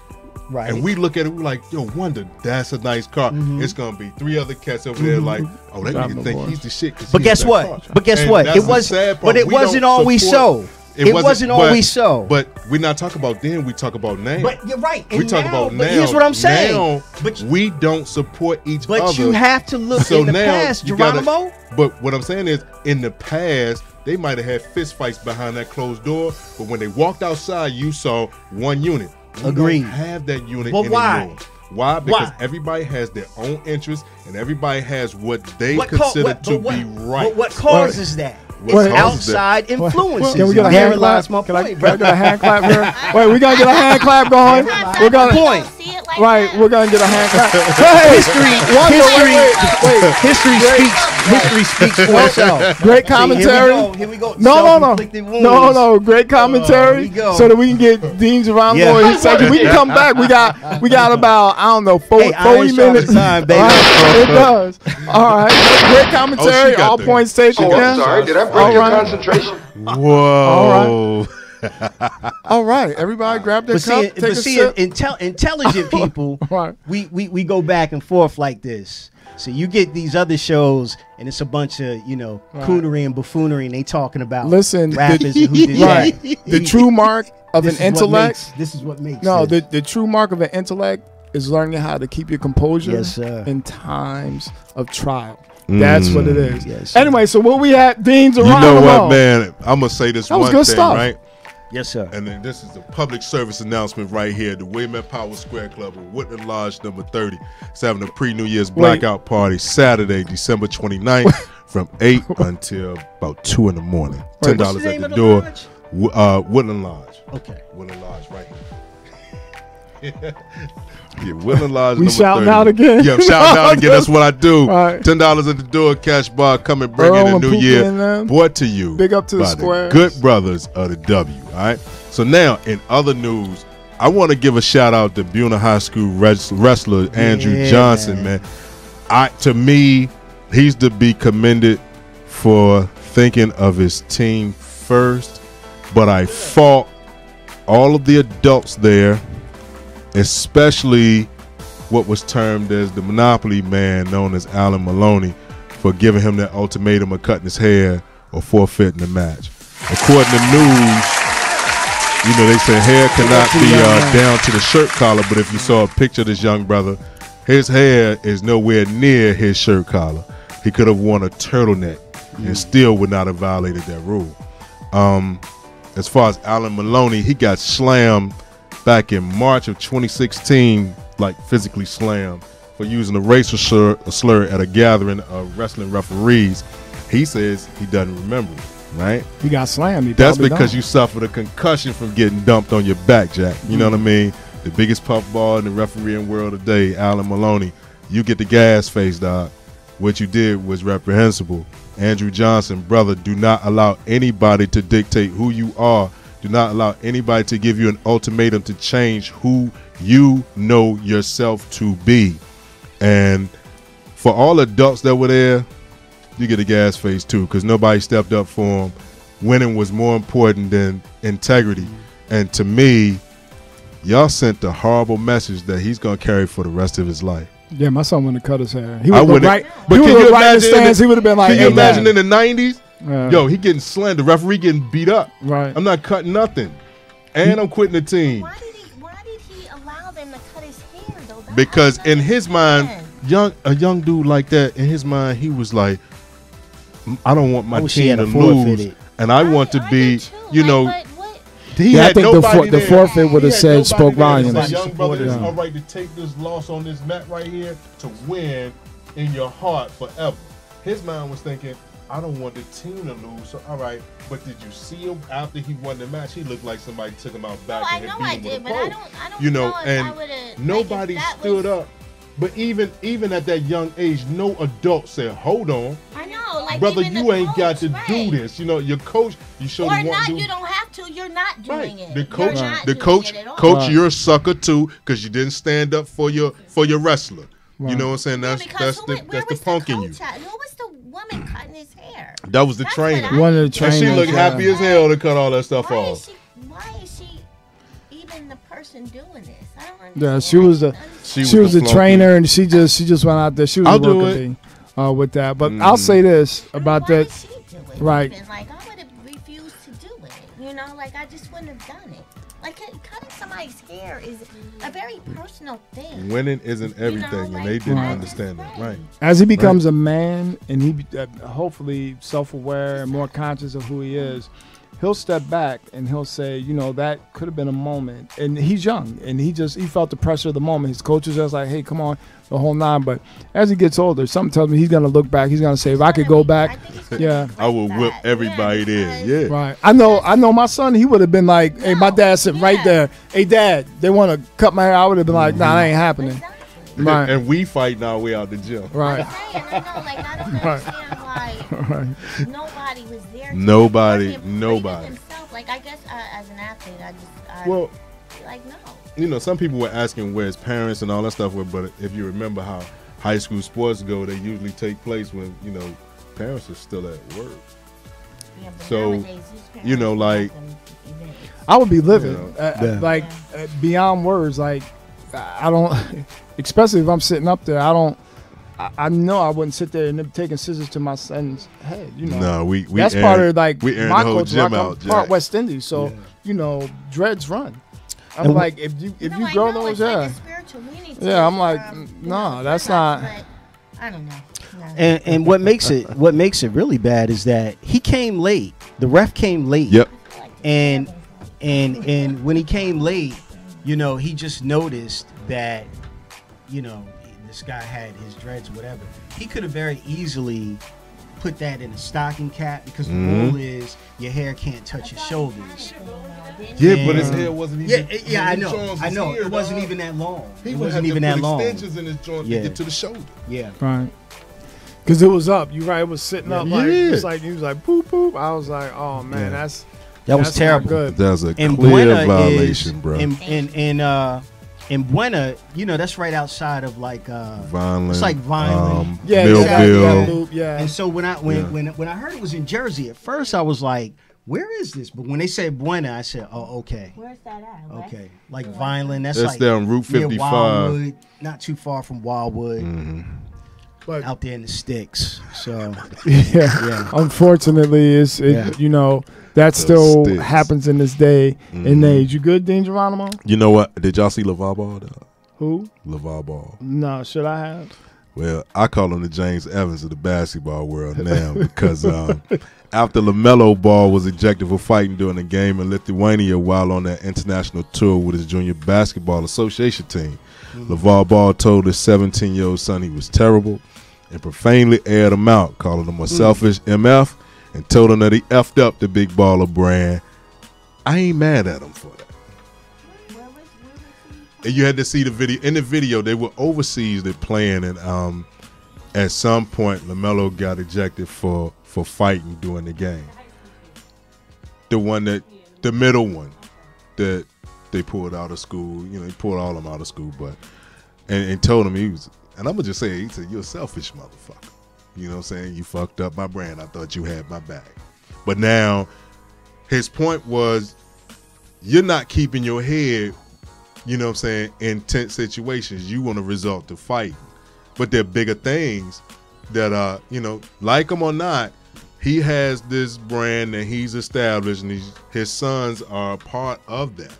right, and we look at it, we're like, yo, Wonder, that's a nice car. It's gonna be 3 other cats over there like, oh, they nigga think he's the shit. But guess what? It wasn't always so. It wasn't always so. But we're not talking about then. We talk about now. But you're right. We talk about now. But here's what I'm saying. Now, we don't support each other. But you have to look in the past, Geronimo. But what I'm saying is, in the past, they might have had fist fights behind that closed door. But when they walked outside, you saw one unit. We Agreed. don't have that unit well, anymore. Why? Because everybody has their own interests and everybody has what they consider to be right. But what causes that? It's outside influences. Can we get a hand clap? Can I get a hand clap here? Wait, we gotta get a hand clap going. We're gonna point. Right, we're gonna get a hand clap. History speaks for itself. Great commentary. Here we go. No. Great commentary. So that we can get Dean Geronimo in his section. We can come back. We got about 40 minutes. Time, baby. It does. All right. Great commentary. All points taken. I'm sorry. Did I break your concentration? Whoa. All right, everybody grab their cup, take a sip. Intelligent people, we go back and forth like this. So you get these other shows, and it's a bunch of coonery and buffoonery, and they talking about rappers and who did that. The true mark of an intellect. This is what makes. No, the true mark of an intellect is learning how to keep your composure yes, sir. in times of trial. That's what it is. Yes, anyway, so what we had, Dean's around. You know what, man? I'm gonna say this one thing, stuff. right? Yes, sir. And then this is a public service announcement right here. The William F. Powell Square Club of Woodland Lodge number 30 is having a pre-New Year's blackout party Saturday, December 29th from 8 until about 2 in the morning. $10 at the door. Woodland Lodge. Okay. Woodland Lodge right here. Yeah, Woodland Lodge. We shouting out again. Yeah, I'm shouting out again. That's what I do. Right. $10 at the door, cash bar. Come and bring in the new year. Brought to you. Big up to the by squares. The good brothers of the W. All right. So now, in other news, I want to give a shout out to Buena High School wrestler Andrew Johnson. Man, to me, he's to be commended for thinking of his team first. But I fault all of the adults there, especially what was termed as the Monopoly man known as Alan Maloney, for giving him that ultimatum of cutting his hair or forfeiting the match. According to news, they say hair cannot be down to the shirt collar, but if you saw a picture of this young brother, his hair is nowhere near his shirt collar. He could have worn a turtleneck and still would not have violated that rule. As far as Alan Maloney, he got slammed back in March of 2016, like physically slammed, for using a racial slur at a gathering of wrestling referees. He says he doesn't remember it, right? He got slammed. That's because you suffered a concussion from getting dumped on your back, Jack. You know what I mean? The biggest puffball in the refereeing world today, Alan Maloney. You get the gas face, dog. What you did was reprehensible. Andrew Johnson, brother, do not allow anybody to dictate who you are. Do not allow anybody to give you an ultimatum to change who you know yourself to be. And for all adults that were there, you get a gas face too, because nobody stepped up for him. Winning was more important than integrity. And to me, y'all sent the horrible message that he's going to carry for the rest of his life. Yeah, my son wouldn't have cut his hair. He would have right. But can you imagine? He would have been like, can you imagine in the 90s? Yo, he getting slammed. The referee getting beat up. Right. I'm not cutting nothing, and I'm quitting the team. Why did he allow them to cut his hair though? Because in his mind, a young dude like that, in his mind, he was like, I don't want my team to lose, and I want to be, I think the forfeit would have said spoke volumes. Like, young brother, it's all right to take this loss on this mat right here to win in your heart forever. His mind was thinking, I don't want the team to lose, so all right. But did you see him after he won the match? He looked like somebody took him out back and had beat him with a pole. I don't know and nobody stood up. But even at that young age, no adult said, hold on. I know. Like, brother, you ain't got to do this. Your coach, you showed him what to do. You don't have to. You're not doing it. The coach, you're a sucker too, because you didn't stand up for your wrestler. Right. You know what I'm saying? That's the punk in you. Who was the woman cutting his hair? That was the trainer. One of the trainers. And she looked happy as hell to cut all that stuff off. Why is she even the person doing this? I don't understand. Yeah, she was the trainer, and she just went out there. She was working with that. But I'll say this about that. Right. Like, I would have refused to do it. Like, I just wouldn't have done it. Like, cutting somebody's hair is a very personal thing. Winning isn't everything, and they didn't understand that. Right. As he becomes a man, and he hopefully self-aware and more conscious of who he is, he'll step back and he'll say, that could have been a moment. And he's young, and he felt the pressure of the moment. His coach was just like, hey, come on, the whole nine. But as he gets older, something tells me he's going to look back. He's going to say, if I could go back, I will whip everybody there. Yeah. Right. I know my son, he would have been like, hey, my dad sitting right there. Hey, Dad, they want to cut my hair. I would have been like, nah, that ain't happening. Right. And we fighting our way out the gym. Right. I don't understand why nobody was there. Nobody. Himself. Like, I guess as an athlete, no. Some people were asking where his parents and all that stuff were, but if you remember how high school sports go, they usually take place when, parents are still at work. Yeah, so, like, I would be livid, beyond words. Like, I don't, especially if I'm sitting up there, I know I wouldn't sit there and taking scissors to my son's head. No, we that's part of like we my the whole culture. gym out, part West Indies, so dreads run. I'm like, if you grow those, like I'm like, no, that's not. I don't know. No. And what makes it really bad is that he came late. The ref came late. Yep. And when he came late, he just noticed that, this guy had his dreads, whatever. He could have very easily put that in a stocking cap, because the rule is your hair can't touch your shoulders. Yeah, but his hair wasn't even. Yeah, I know. It wasn't even that long. He wasn't even that long. Extensions in his joint to get to the shoulder. Yeah. Right. Because it was up. You right? It was sitting up. Like, it was like, he was like, poop, poop. I was like, oh man, that was terrible. Good. That was a clear violation, bro. In Buena, that's right outside of like Vineland. It's like Vineland, Millville. Yeah. And so when I heard it was in Jersey, at first I was like, where is this? But when they said Buena, I said, oh, okay. Where's that at? Okay, like Vineland. That's like like down Route 55. Wildwood, not too far from Wildwood. Mm-hmm. But out there in the sticks. So yeah. Unfortunately, you know, that still happens in this day and age. You good, Dean Geronimo? You know what? Did y'all see LeVar Ball? Who? LeVar Ball. No, should I have? Well, I call him the James Evans of the basketball world now because after LaMelo Ball was ejected for fighting during a game in Lithuania while on that international tour with his junior basketball association team, LeVar Ball told his 17-year-old son he was terrible and profanely aired him out, calling him a selfish MF, and told him that he effed up the Big Baller brand. I ain't mad at him for that. And you had to see the video. In the video, they were overseas. They're playing, and at some point, LaMelo got ejected for fighting during the game. The middle one that they pulled out of school. You know, he pulled all of them out of school, but and told him he was. And I'm gonna just say, he said, "You're a selfish motherfucker." You know what I'm saying? You fucked up my brand. I thought you had my back. But now, his point was, you're not keeping your head. You know what I'm saying? In tense situations, you want to resort to fighting. But there are bigger things that are, you know, like him or not, he has this brand that he's established, and his sons are a part of that.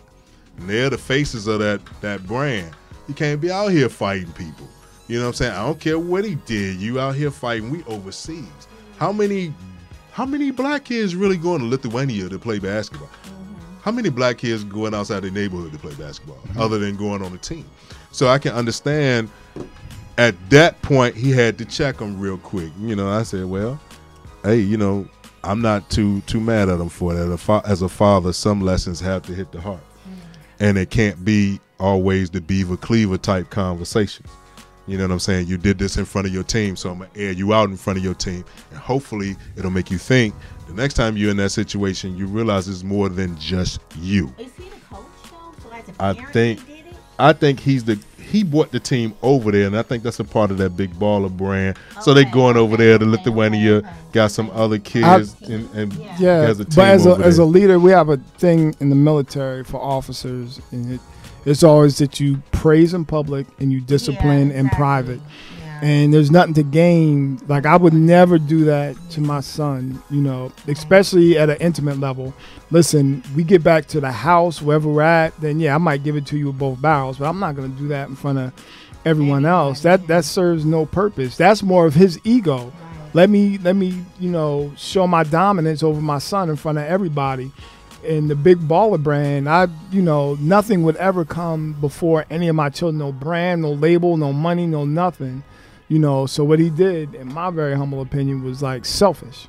And they're the faces of that brand. You can't be out here fighting people. You know what I'm saying? I don't care what he did. You out here fighting. We overseas. How many black kids really going to Lithuania to play basketball? How many black kids going outside their neighborhood to play basketball other than going on a team? So I can understand at that point he had to check him real quick. You know, I said, well, hey, you know, I'm not too mad at him for that. As a father, some lessons have to hit the heart. And it can't be always the Beaver Cleaver type conversations. You know what I'm saying? You did this in front of your team, so I'm going to air you out in front of your team. And hopefully it'll make you think the next time you're in that situation, you realize it's more than just you. Is he the coach, though? So as a parent, I think he brought the team over there, and I think that's a part of that Big Baller brand. So they're going over there to Lithuania, got some other kids, and has a team but as a leader, we have a thing in the military for officers, and it's always that you praise in public and you discipline in private. And there's nothing to gain. Like, I would never do that to my son, you know, especially at an intimate level. Listen, we get back to the house, wherever we're at, then, yeah, I might give it to you with both barrels, but I'm not going to do that in front of everyone else. That serves no purpose. That's more of his ego. Let me, you know, show my dominance over my son in front of everybody. In the Big Baller brand, you know, nothing would ever come before any of my children. No brand, no label, no money, no nothing. You know, so what he did, in my very humble opinion, was like selfish.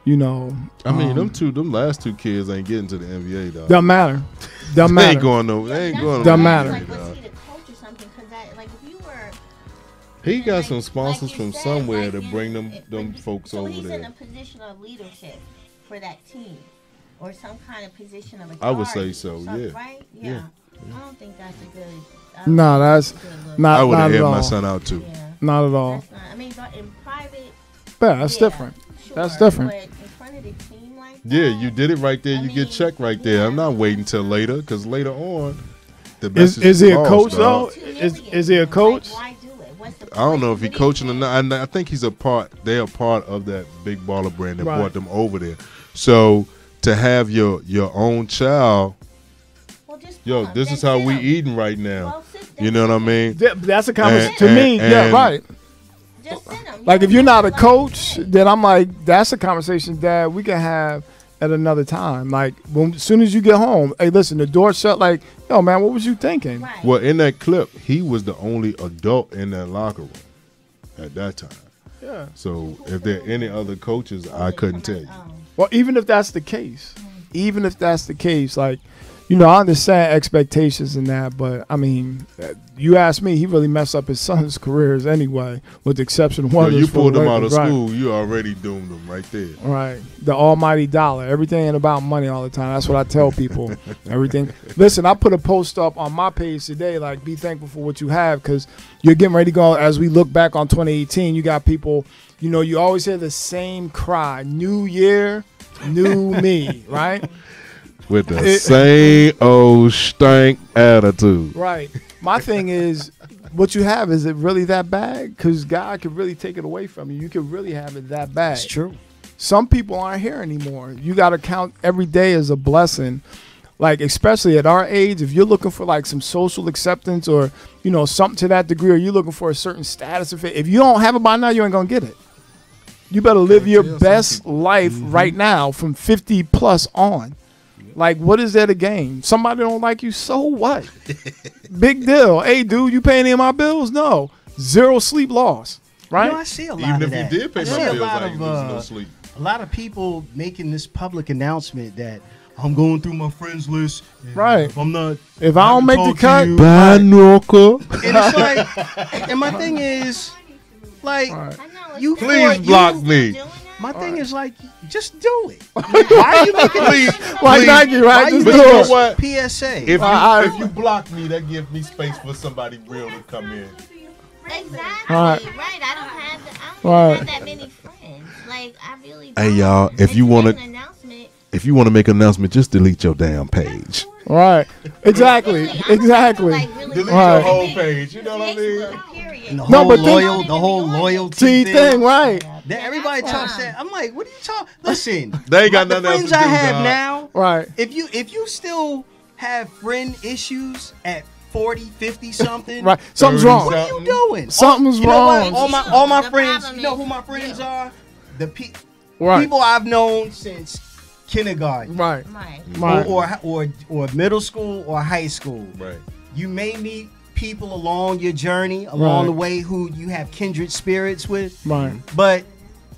You know, I mean, them last two kids ain't getting to the NBA, though. Doesn't matter. Doesn't matter. They ain't going no. They ain't going. Doesn't matter. Like, was he the coach or something? Because like, if you were, he got some sponsors from somewhere to bring them folks over there. So he's in a position of leadership for that team, or some kind of position of authority. I would say so. Yeah. Right? Yeah. I don't think that's a good. No, that's not. I would have aired my son out too. Yeah. Not at all. I mean, but in private. Yeah, that's different. Sure, that's different. But in front of the team like that, Yeah, you did it right there. You get checked right there. I'm not waiting till later, because later on, the message is he a lost, coach dog. though? Is he a coach? Like, why do it? What's the I don't know if point? he's coaching or not. I think he's a part. They're a part of that Big Baller brand that brought them over there. So to have your own child, Well, just yo, this is how we eating right now. Well, sit down. You know what I mean? That's a conversation to me. Yeah, right. Just send them. Like, if you're not a coach, then I'm like, that's a conversation, Dad, we can have at another time. Like, as soon as you get home, hey, listen, the door shut. Like, yo, man, what was you thinking? Right. Well, in that clip, he was the only adult in that locker room at that time. Yeah. So if there are any other coaches, I couldn't tell you. Well, even if that's the case, like, you know, I understand expectations and that, but I mean, you ask me, he really messed up his son's careers anyway, with the exception of one. You pulled him out of school, you already doomed him right there. Right. The almighty dollar. Everything ain't about money all the time. That's what I tell people. Everything. Listen, I put a post up on my page today, like, be thankful for what you have, because you're getting ready to go. As we look back on 2018, you got people, you know, you always hear the same cry, new year, new me, right? with the same old stank attitude. Right. My thing is, what you have, is it really that bad? Because God could really take it away from you. You could really have it that bad. It's true. Some people aren't here anymore. You got to count every day as a blessing. Like, especially at our age, if you're looking for like some social acceptance or, you know, something to that degree, or you're looking for a certain status, if you don't have it by now, you ain't going to get it. You better live your best life right now from 50 plus on. Like, what is there to gain? Somebody don't like you, so what? Big deal. Hey, dude, you pay any of my bills? No. 0 sleep loss, right? You know, I see a lot Even of if that. you did pay I my see a bills, lot I ain't of losing no sleep. a lot of people making this public announcement that I'm going through my friends list. Right. If I'm not, If I don't make the talk to cut, you, Binocle. and it's like, and my thing is, like, Right. I know, it's you bad. Please you- block Doing me. that? My thing is like, just do it. Why are you making Please, like Nike, Why right? are you Just But do you know it. what? PSA? If you block me, that gives me space for somebody real to come in. Exactly. Right. Right. I don't have Right. that many friends. Like, I really Hey, don't. y'all, if Unless you wanna- make an announcement. If you want to make an announcement, just delete your damn page. Right. Exactly. Really, I'm Exactly. like, really Delete Right. your whole page. You know what I mean? Facebook, period. And the No, whole but then- the whole loyalty See thing, right? Then everybody talks that. I'm like, what are you talking? Listen, They ain't got the nothing else friends to I do, have dog. now. Right. If you still have friend issues at 40, 50 something, Right. Something's 30 wrong. what are you doing? Something's You know what? wrong. All my The friends. problem You know is- who my friends are? The Right. people I've known since kindergarten, Right. Right. Right. or middle school or high school. Right. You may meet people along your journey, along Right. the way, who you have kindred spirits with. Right. But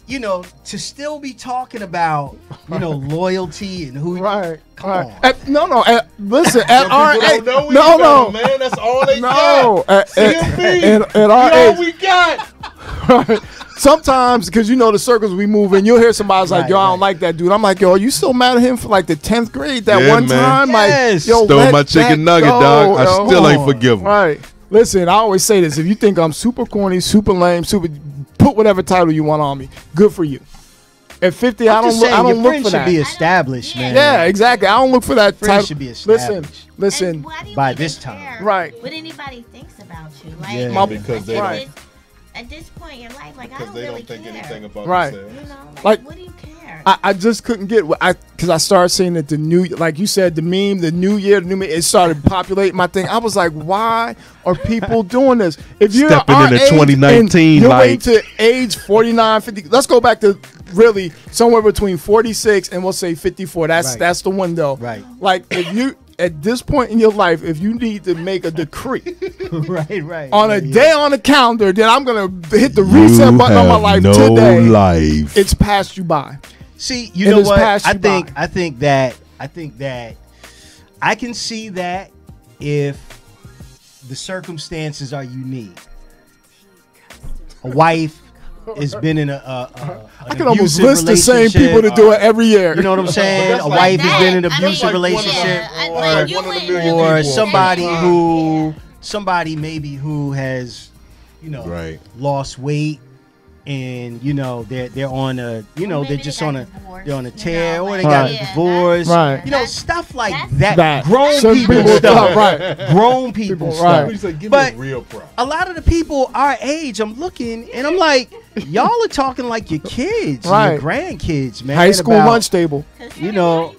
you know, to still be talking about, you know, loyalty and who, Right. Come right. on. Listen, at Some our people age, don't know no, any no, better, man. That's all they no. got. CMB. At our all age, we got. right. Sometimes, because you know the circles we move in, you'll hear somebody's like, Right, "Yo, I don't right. like that dude." I'm like, "Yo, are you still mad at him for like the 10th grade that Yeah, one man. time?" Yes. Like, yo, Stole let my that chicken nugget, go, dog. I yo. still ain't on. forgive him. Right. Listen, I always say this: if you think I'm super corny, super lame, super, put whatever title you want on me. Good for you. At 50, I I'm don't just look. saying, I don't your look friends for should that. be established, man. Yeah, exactly. I don't look for that Friends title. should be Listen, established. listen. And why do you by even this time. care Right. What anybody thinks about you? Like, Yeah. My- Because they Right. At this point in your life, like, I Because don't they really don't think care. anything about Right. themselves. You know, Like- what do you care? I just couldn't get because I started seeing that the new, like you said, the meme, the new year, the new me, it started populating my thing. I was like, why are people doing this? If you're Stepping our into age 2019 and you're like- waiting to age 49, 50. Let's go back to really somewhere between 46 and we'll say 54. Right. That's the window. Right. Like if you at this point in your life, if you need to make a decree right. on a Yeah, day on the calendar, then I'm gonna hit the reset button on my life today. life. It's passed you by. See, you It know has what? passed I you think by. I think that I can see that if the circumstances are unique. A wife has been in I can almost list the same people to do it every year. You know what I'm saying? That's A like wife has that. been in an I abusive mean, relationship, yeah, I or think like you one of the wouldn't million really or people. somebody Yeah. somebody maybe who has, you know, Right. lost weight, and you know they're on a, you know, Or they're maybe just they on got a divorced, they're on a you tear, know, or they like, got yeah, divorced, Right. you know, that's- stuff like that's- that. That. Grown Some people people stuff, stuff, right. Grown people People, stuff. right. He's like, give But- me a real problem. A lot of the people our age, I'm looking and I'm like, y'all are talking like your kids, Right. your grandkids, man. High school about, lunch table. You know,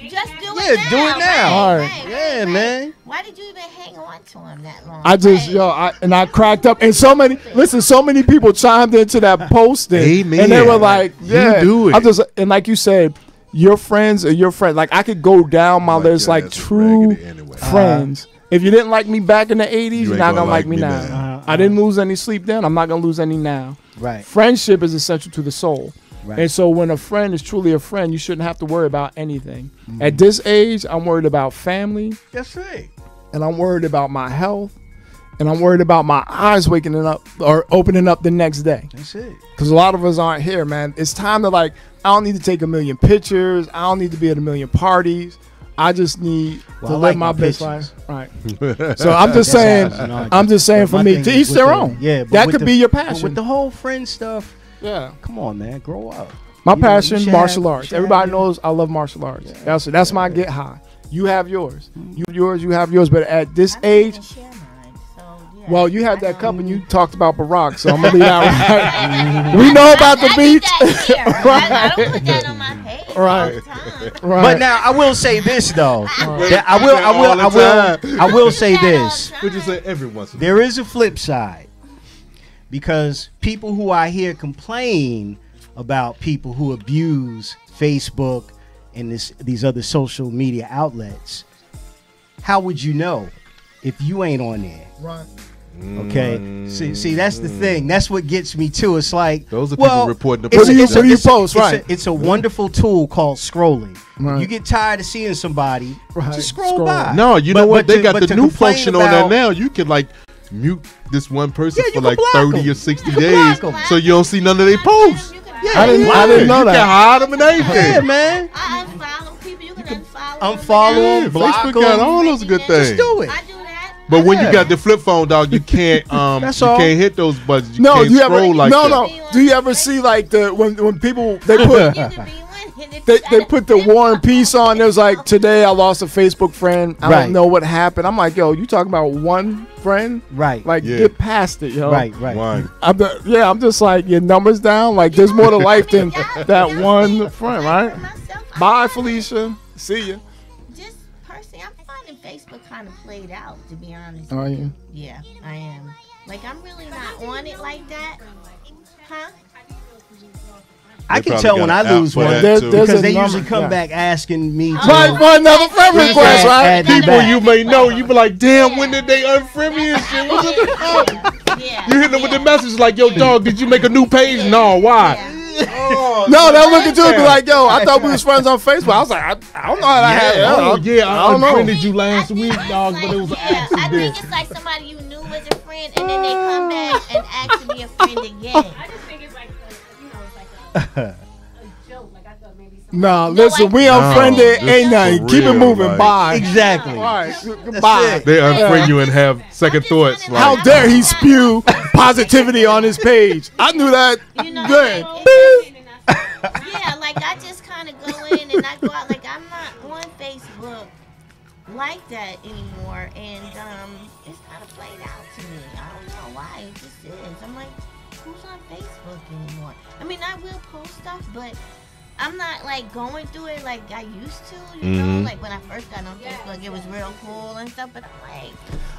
Just do Yeah, it now. do it now. All right. Yeah, man. Why did you even hang on to him that long? I just Right. I cracked up, and so many people chimed into that posting, Amen. and they were like, You "Yeah, do it." I'm just and like you said, your friends are your friend. Like I could go down my Like list your like ass is true raggedy anyway. friends. If you didn't like me back in the 80s, you're ain't not gonna gonna like me now. now. I didn't lose any sleep then. I'm not gonna lose any now. Right. Friendship is essential to the soul. Right. And so when a friend is truly a friend, you shouldn't have to worry about anything. At this age, I'm worried about family, That's it. and I'm worried about my health, and I'm worried about my eyes waking up or opening up the next day. That's it. Because a lot of us aren't here, man. It's time to I don't need to take a million pictures. I don't need to be at a million parties. I just need Well, to I live like my my best pictures. life. Right. So I'm just That's saying, awesome. No, I'm just saying but for my me, thing to is each with their the- own. Yeah, but That with could the- be your but passion. with the whole friend stuff, Yeah. come on, man, grow up. My You know, passion, you should martial have- arts. you should Everybody have your- knows I love martial arts. That's my get high. You have yours. You have yours. But at this I don't age, even share mine, so, yeah, well, you had I that cup don't- and you talked about Barack, so I'm gonna leave that right. We know about the I beach. did that here. I don't put that on my page Right. all the time. Right. But now I will say this though. That I will say this. Would you say every once in a There is a flip side, because people who I hear complain about people who abuse Facebook and these other social media outlets, how would you know if you ain't on there? Right. Okay, see, that's the thing. That's what gets me too. It's like, Those are people reporting the it's police. it's What do you it's post, it's right. It's a wonderful tool called scrolling. Right. You get tired of seeing somebody, Right. just scroll Scroll. by. No, you know But- what? but They to- got but the to new complain function on there about- now. You can like mute this one person Yeah, you for can like block 30 them. or 60 You can days, block 'em. so you don't see none of their posts. Yeah, I didn't know You that. can hide them and everything. Yeah, man. I unfollow people. You can unfollow. Unfollow Yeah, them, block Facebook them. got all those good things. Just do it. I do that. But when Yeah. you got the flip phone, dog, you can't That's you all. can't hit those buttons. You No, can't do you ever? scroll like no, that. no. Do you ever see like when people they put You can be one. and if you they got put a the flip War and phone, Peace on? There's like, today I lost a Facebook friend. I Right. don't know what happened. I'm like, yo, you talking about one friend? Right. Like, Yeah. get past it, yo. Right. Why? I'm just like, your numbers down. Like, there's more to life than that one friend, right? myself, I Bye, find Felicia. See ya. Just personally, I'm finding Facebook kind of played out, to be honest. Are you? Yeah, I am. Like, I'm really not on it like that. Huh? I They can probably tell got when an I app lose for one that, There's- too. there's because a they number, usually come yeah. back asking me to. Right, for another friend Yeah, request, right? add me People back. you may know, you be like, damn, when did they unfriend me and shit? What's up? Yeah. You hit them with the message like, yo, dog, did you make a new page? No, why? Oh, No, they'll look at you and be like, yo, I thought we was friends on Facebook. I was like, I don't know how that happened. oh, yeah, I don't know. unfriended you last I think week, it's dog, like- but it was an yeah, I think accident. it's like somebody you knew was a friend, and then they come back and ask to be a friend again. I just think it's like, it's like a joke. Like I thought maybe somebody. Nah, listen, we No, unfriended. this Ain't is nothing. for Keep it real, moving. like- Bye. Exactly. All right, goodbye. it. They unfriend you and have second thoughts. How Like, dare he spew positivity on his page? I knew that. You know, Good. like, yeah, like I just kind of go in and I go out. Like I'm not on Facebook like that anymore, and it's kind of played out to me. I don't know why. It just is. I'm like, who's on Facebook anymore? I mean, I will post stuff, but I'm not like going through it like I used to. You know, like when I first got on Facebook, it was real cool and stuff. But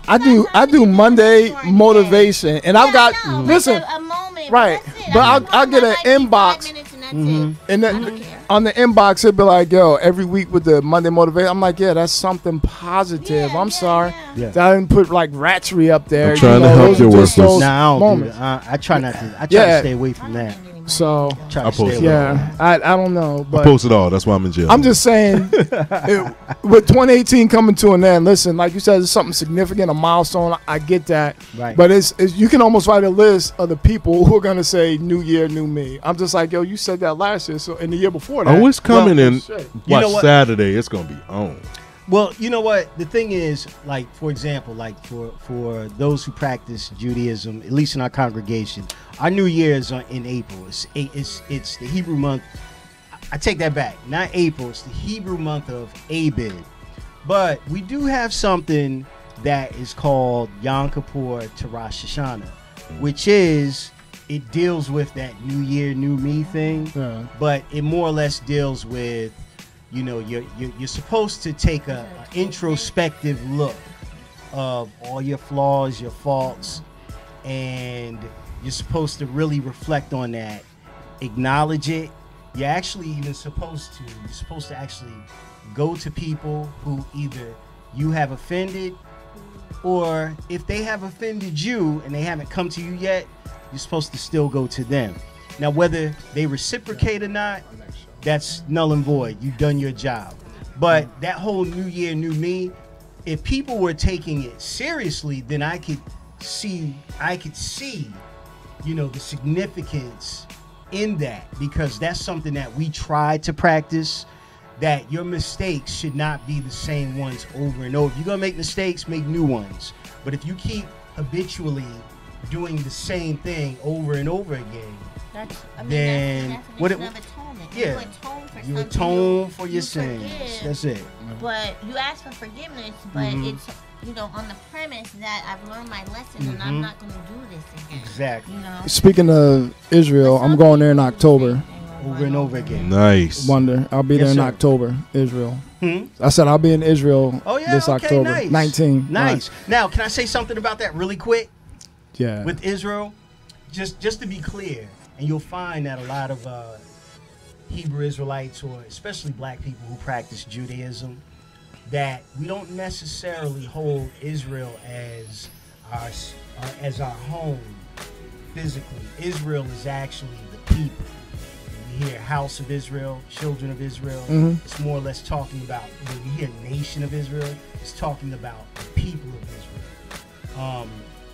I'm like, I do Monday motivation, and I've got I know, listen. like a moment, right. But, that's it. But I I'll can get go an like 5 inbox. minutes and that's it. And I then don't care. on the inbox, it'd be like, yo, every week with the Monday motivation. I'm like, yeah, that's something positive. Yeah, I'm yeah, sorry. yeah. that I didn't put like ratchery up there. I'm trying to know, help those your are just workers. those Nah, I don't do moments. that. I try not to. I try Yeah. to stay away from that. So Try I to stay post away. it. yeah, I don't know, I but post it all. That's why I'm in jail. I'm just saying, with 2018 coming to an end, listen, like you said, it's something significant, a milestone. I get that, Right. but it's you can almost write a list of the people who are gonna say "New Year, New Me." I'm just like, yo, you said that last year, so in the year before that. Oh, it's coming well, in. shit. You know Watch what? Saturday. It's gonna be on. Well, you know what? The thing is, like, for example, like for those who practice Judaism, at least in our congregation, our New Year is in April. It's the Hebrew month. I take that back. Not April. It's the Hebrew month of Abib. But we do have something that is called Yom Kippur to Rosh Hashanah, which is it deals with that New Year, New Me thing. Yeah. But it more or less deals with, you know, you're supposed to take a introspective look of all your flaws, your faults, and you're supposed to really reflect on that, acknowledge it. You're actually even supposed to actually go to people who either you have offended, or if they have offended you and they haven't come to you yet, you're supposed to still go to them. Now, whether they reciprocate or not, that's null and void. You've done your job. But that whole New Year, New Me, if people were taking it seriously, then I could see, you know, the significance in that, because that's something that we try to practice, that your mistakes should not be the same ones over and over. If you're gonna make mistakes, make new ones. But if you keep habitually doing the same thing over and over again, then what it? Yeah, you atone for your sins. That's it. But you ask for forgiveness, but it's on the premise that I've learned my lesson and I'm not going to do this again. Exactly. Speaking of Israel, I'm going there in October. Over and over again. Nice. Wonder. I'll be there in October, Israel. Hmm? I said I'll be in Israel this October. Nice. 19. Nice. Right. Now, can I say something about that really quick? Yeah. With Israel, just to be clear, and you'll find that a lot of Hebrew Israelites, or especially black people who practice Judaism, that we don't necessarily hold Israel as our home physically. Israel is actually the people. We hear House of Israel, Children of Israel. It's more or less talking about, when we hear Nation of Israel, it's talking about the people of Israel.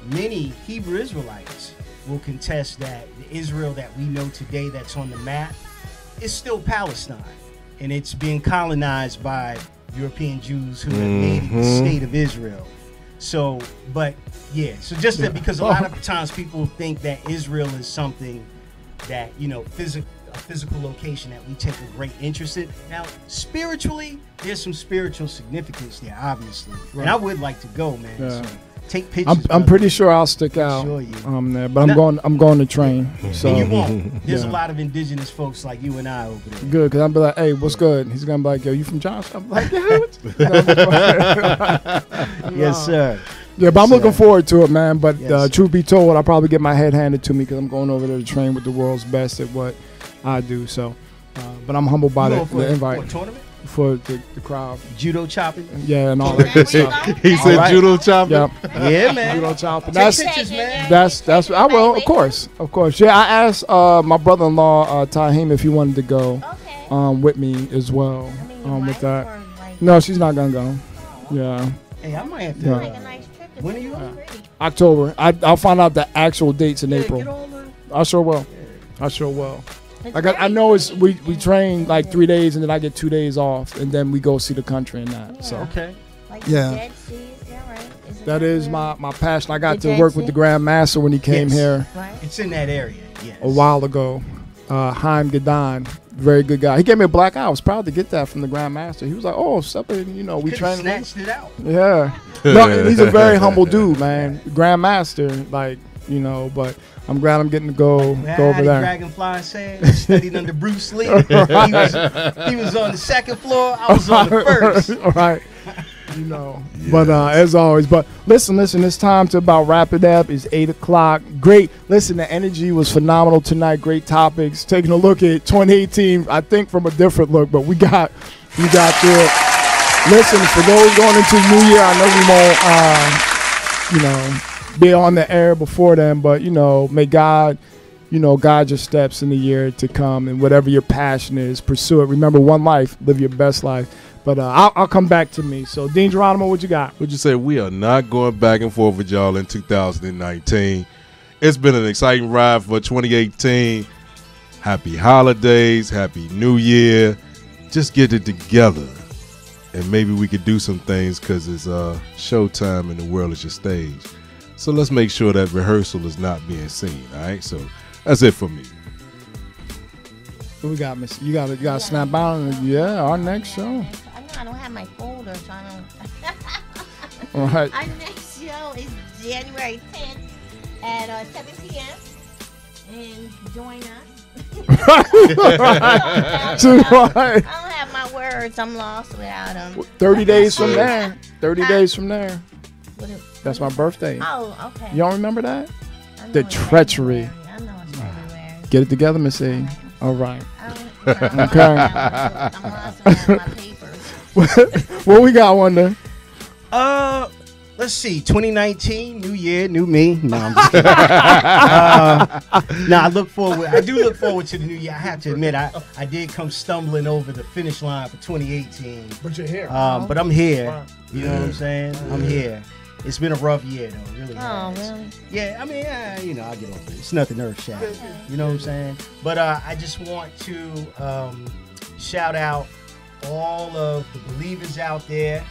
Many Hebrew Israelites will contest that the Israel that we know today that's on the map is still Palestine, and it's being colonized by European Jews who have made it the state of Israel. So, but yeah, so just that, because a lot of times people think that Israel is something that, a physical location that we take a great interest in. Now, spiritually, there's some spiritual significance there, obviously. Right. And I would like to go, man. Yeah. So take pictures. I'm pretty sure I'll stick out there, but I'm going to train. So and you won't. There's a lot of indigenous folks like you and I over there. Good, because I'll be like, hey, what's good? He's gonna be like, yo, you from Johnson? I'm like, yeah. Yes, sir. Yeah, but I'm looking forward to it, man. But truth be told, I'll probably get my head handed to me because I'm going over there to train with the world's best at what I do. So, but I'm humbled by the invite. For a tournament? For the crowd. Judo chopping? Yeah, and all that good stuff. He said judo chopping? Yep. Yeah, man. Judo chopping. Take pictures, man. That's I will, of course. Yeah, I asked my brother-in-law, Tahim, if he wanted to go with me as well. With that. No, she's not going to go. Yeah. Hey, I might have to. Like a nice trip. When are you on? October. I'll find out the actual dates in April. Get on there. I sure will. I know we train like 3 days and then I get 2 days off and then we go see the country and that. So okay. Like yeah. That is my passion. I got to work with the Grand Master when he came here. Right. It's in that area. Yes. A while ago. Haim Gadan, very good guy. He gave me a black eye. I was proud to get that from the Grand Master. He was like, "Oh, something, we trained." Snatched it out. Yeah. No, he's a very humble dude, man. Grand Master, but I'm glad I'm getting to go over there. Dragonfly said, studied under Bruce Lee. He was on the second floor. I was on the first. All right. Yes. But as always, listen, it's time to about wrap it up. It's 8:00. Great. Listen, the energy was phenomenal tonight. Great topics. Taking a look at 2018, I think from a different look, but we got through it. Listen, for those going into New Year, I know we won't, be on the air before then, but may God, guide your steps in the year to come, and whatever your passion is, pursue it. Remember, one life, live your best life. But I'll come back to me. So, Dean Geronimo, what you got? Would you say we are not going back and forth with y'all in 2019? It's been an exciting ride for 2018. Happy holidays, happy New Year. Just get it together, and maybe we could do some things because it's showtime and the world is your stage. So let's make sure that rehearsal is not being seen. All right. So that's it for me. What we got, Miss? You got to snap out. Our next show. I don't have my folder, so I don't. All right. Our next show is January 10th at 7 p.m. And join us. I don't have my words. I'm lost without them. 30 days from there. 30 days from there. That's my birthday. Oh, okay. You don't remember that? The treachery. I know it's February. Get it together, Miss A. All right. Okay. I'm lost without my papers. What we got, Wonder? Let's see. 2019, new year, new me. No, I'm just kidding. I do look forward to the new year. I have to admit, I did come stumbling over the finish line for 2018. But you're here. But I'm here. You know what I'm saying? I'm here. It's been a rough year, though. It really has. Really? Yeah, I mean, I'll get over it. It's nothing earth-shattering. You know what I'm saying? But I just want to shout out all of the believers out there.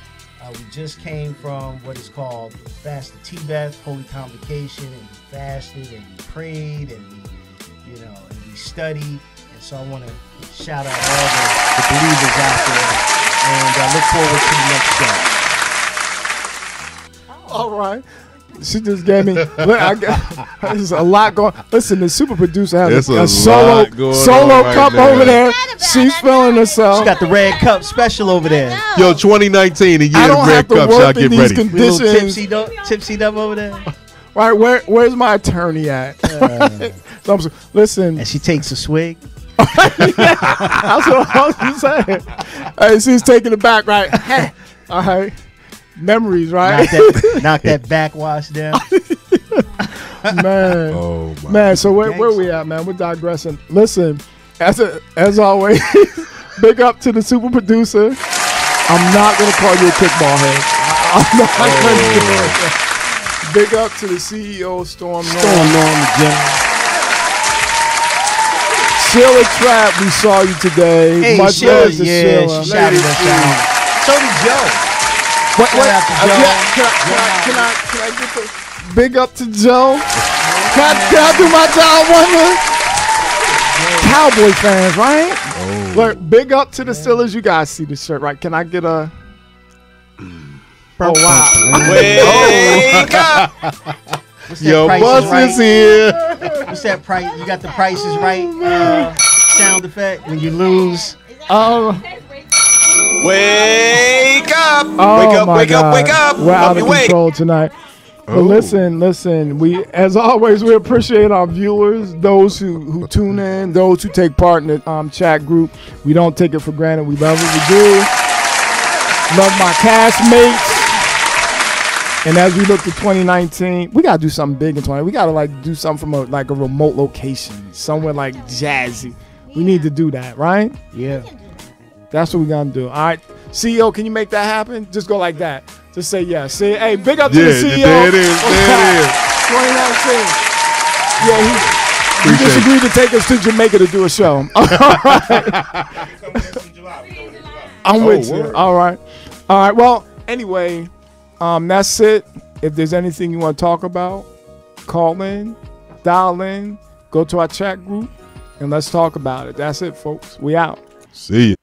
We just came from what is called Fast Tibet, Holy Convocation, and we fasted and we prayed and we study. And so I want to shout out all the believers out there. And look forward to the next show. All right. She just gave me. Look, there's a lot going. Listen, the super producer has a solo right cup now. Over there. She's feeling herself. She got the red cup special over there. Yo, 2019, the year of red cups. Y'all get ready. Tipsy dub over there. Right, where's my attorney at? Listen. And she takes a swig. That's what I was saying. Hey, she's taking it back, right? All right. Memories, right? Knock that backwash down. Man. Oh, my man, so where we at, man? We're digressing. Listen, as always, big up to the super producer. I'm not going to call you a kickball head. I'm not going to do it. Big up to the CEO, Storm Norm. Sheila Trapp, we saw you today. Hey, much Sheila, love to Sheila. She shouted us out. So did Joe. Can I get the big up to Joe? Can I do my job one more? Cowboy fans, right? Oh. Look, big up to the Steelers. You guys see the shirt, right? Can I get a? Oh wow! Wake up! Yo, Buzz is here. What's that price? You got the prices right sound effect when you lose. Wake up! Oh wake up! We're out of control tonight. But listen. We, as always, we appreciate our viewers, those who tune in, those who take part in the chat group. We don't take it for granted. We love what we do. Love my castmates. And as we look to 2019, we gotta do something big in 20. We gotta do something from a remote location, somewhere like jazzy. We need to do that, right? Yeah. That's what we're gonna do. All right, CEO, can you make that happen? Just go like that. Just say yes. Say, hey, big up to the CEO. There it is. 2019. Yeah, he just agreed to take us to Jamaica to do a show. I'm with you. All right. Well, anyway, that's it. If there's anything you want to talk about, call in, dial in, go to our chat group, and let's talk about it. That's it, folks. We out. See you.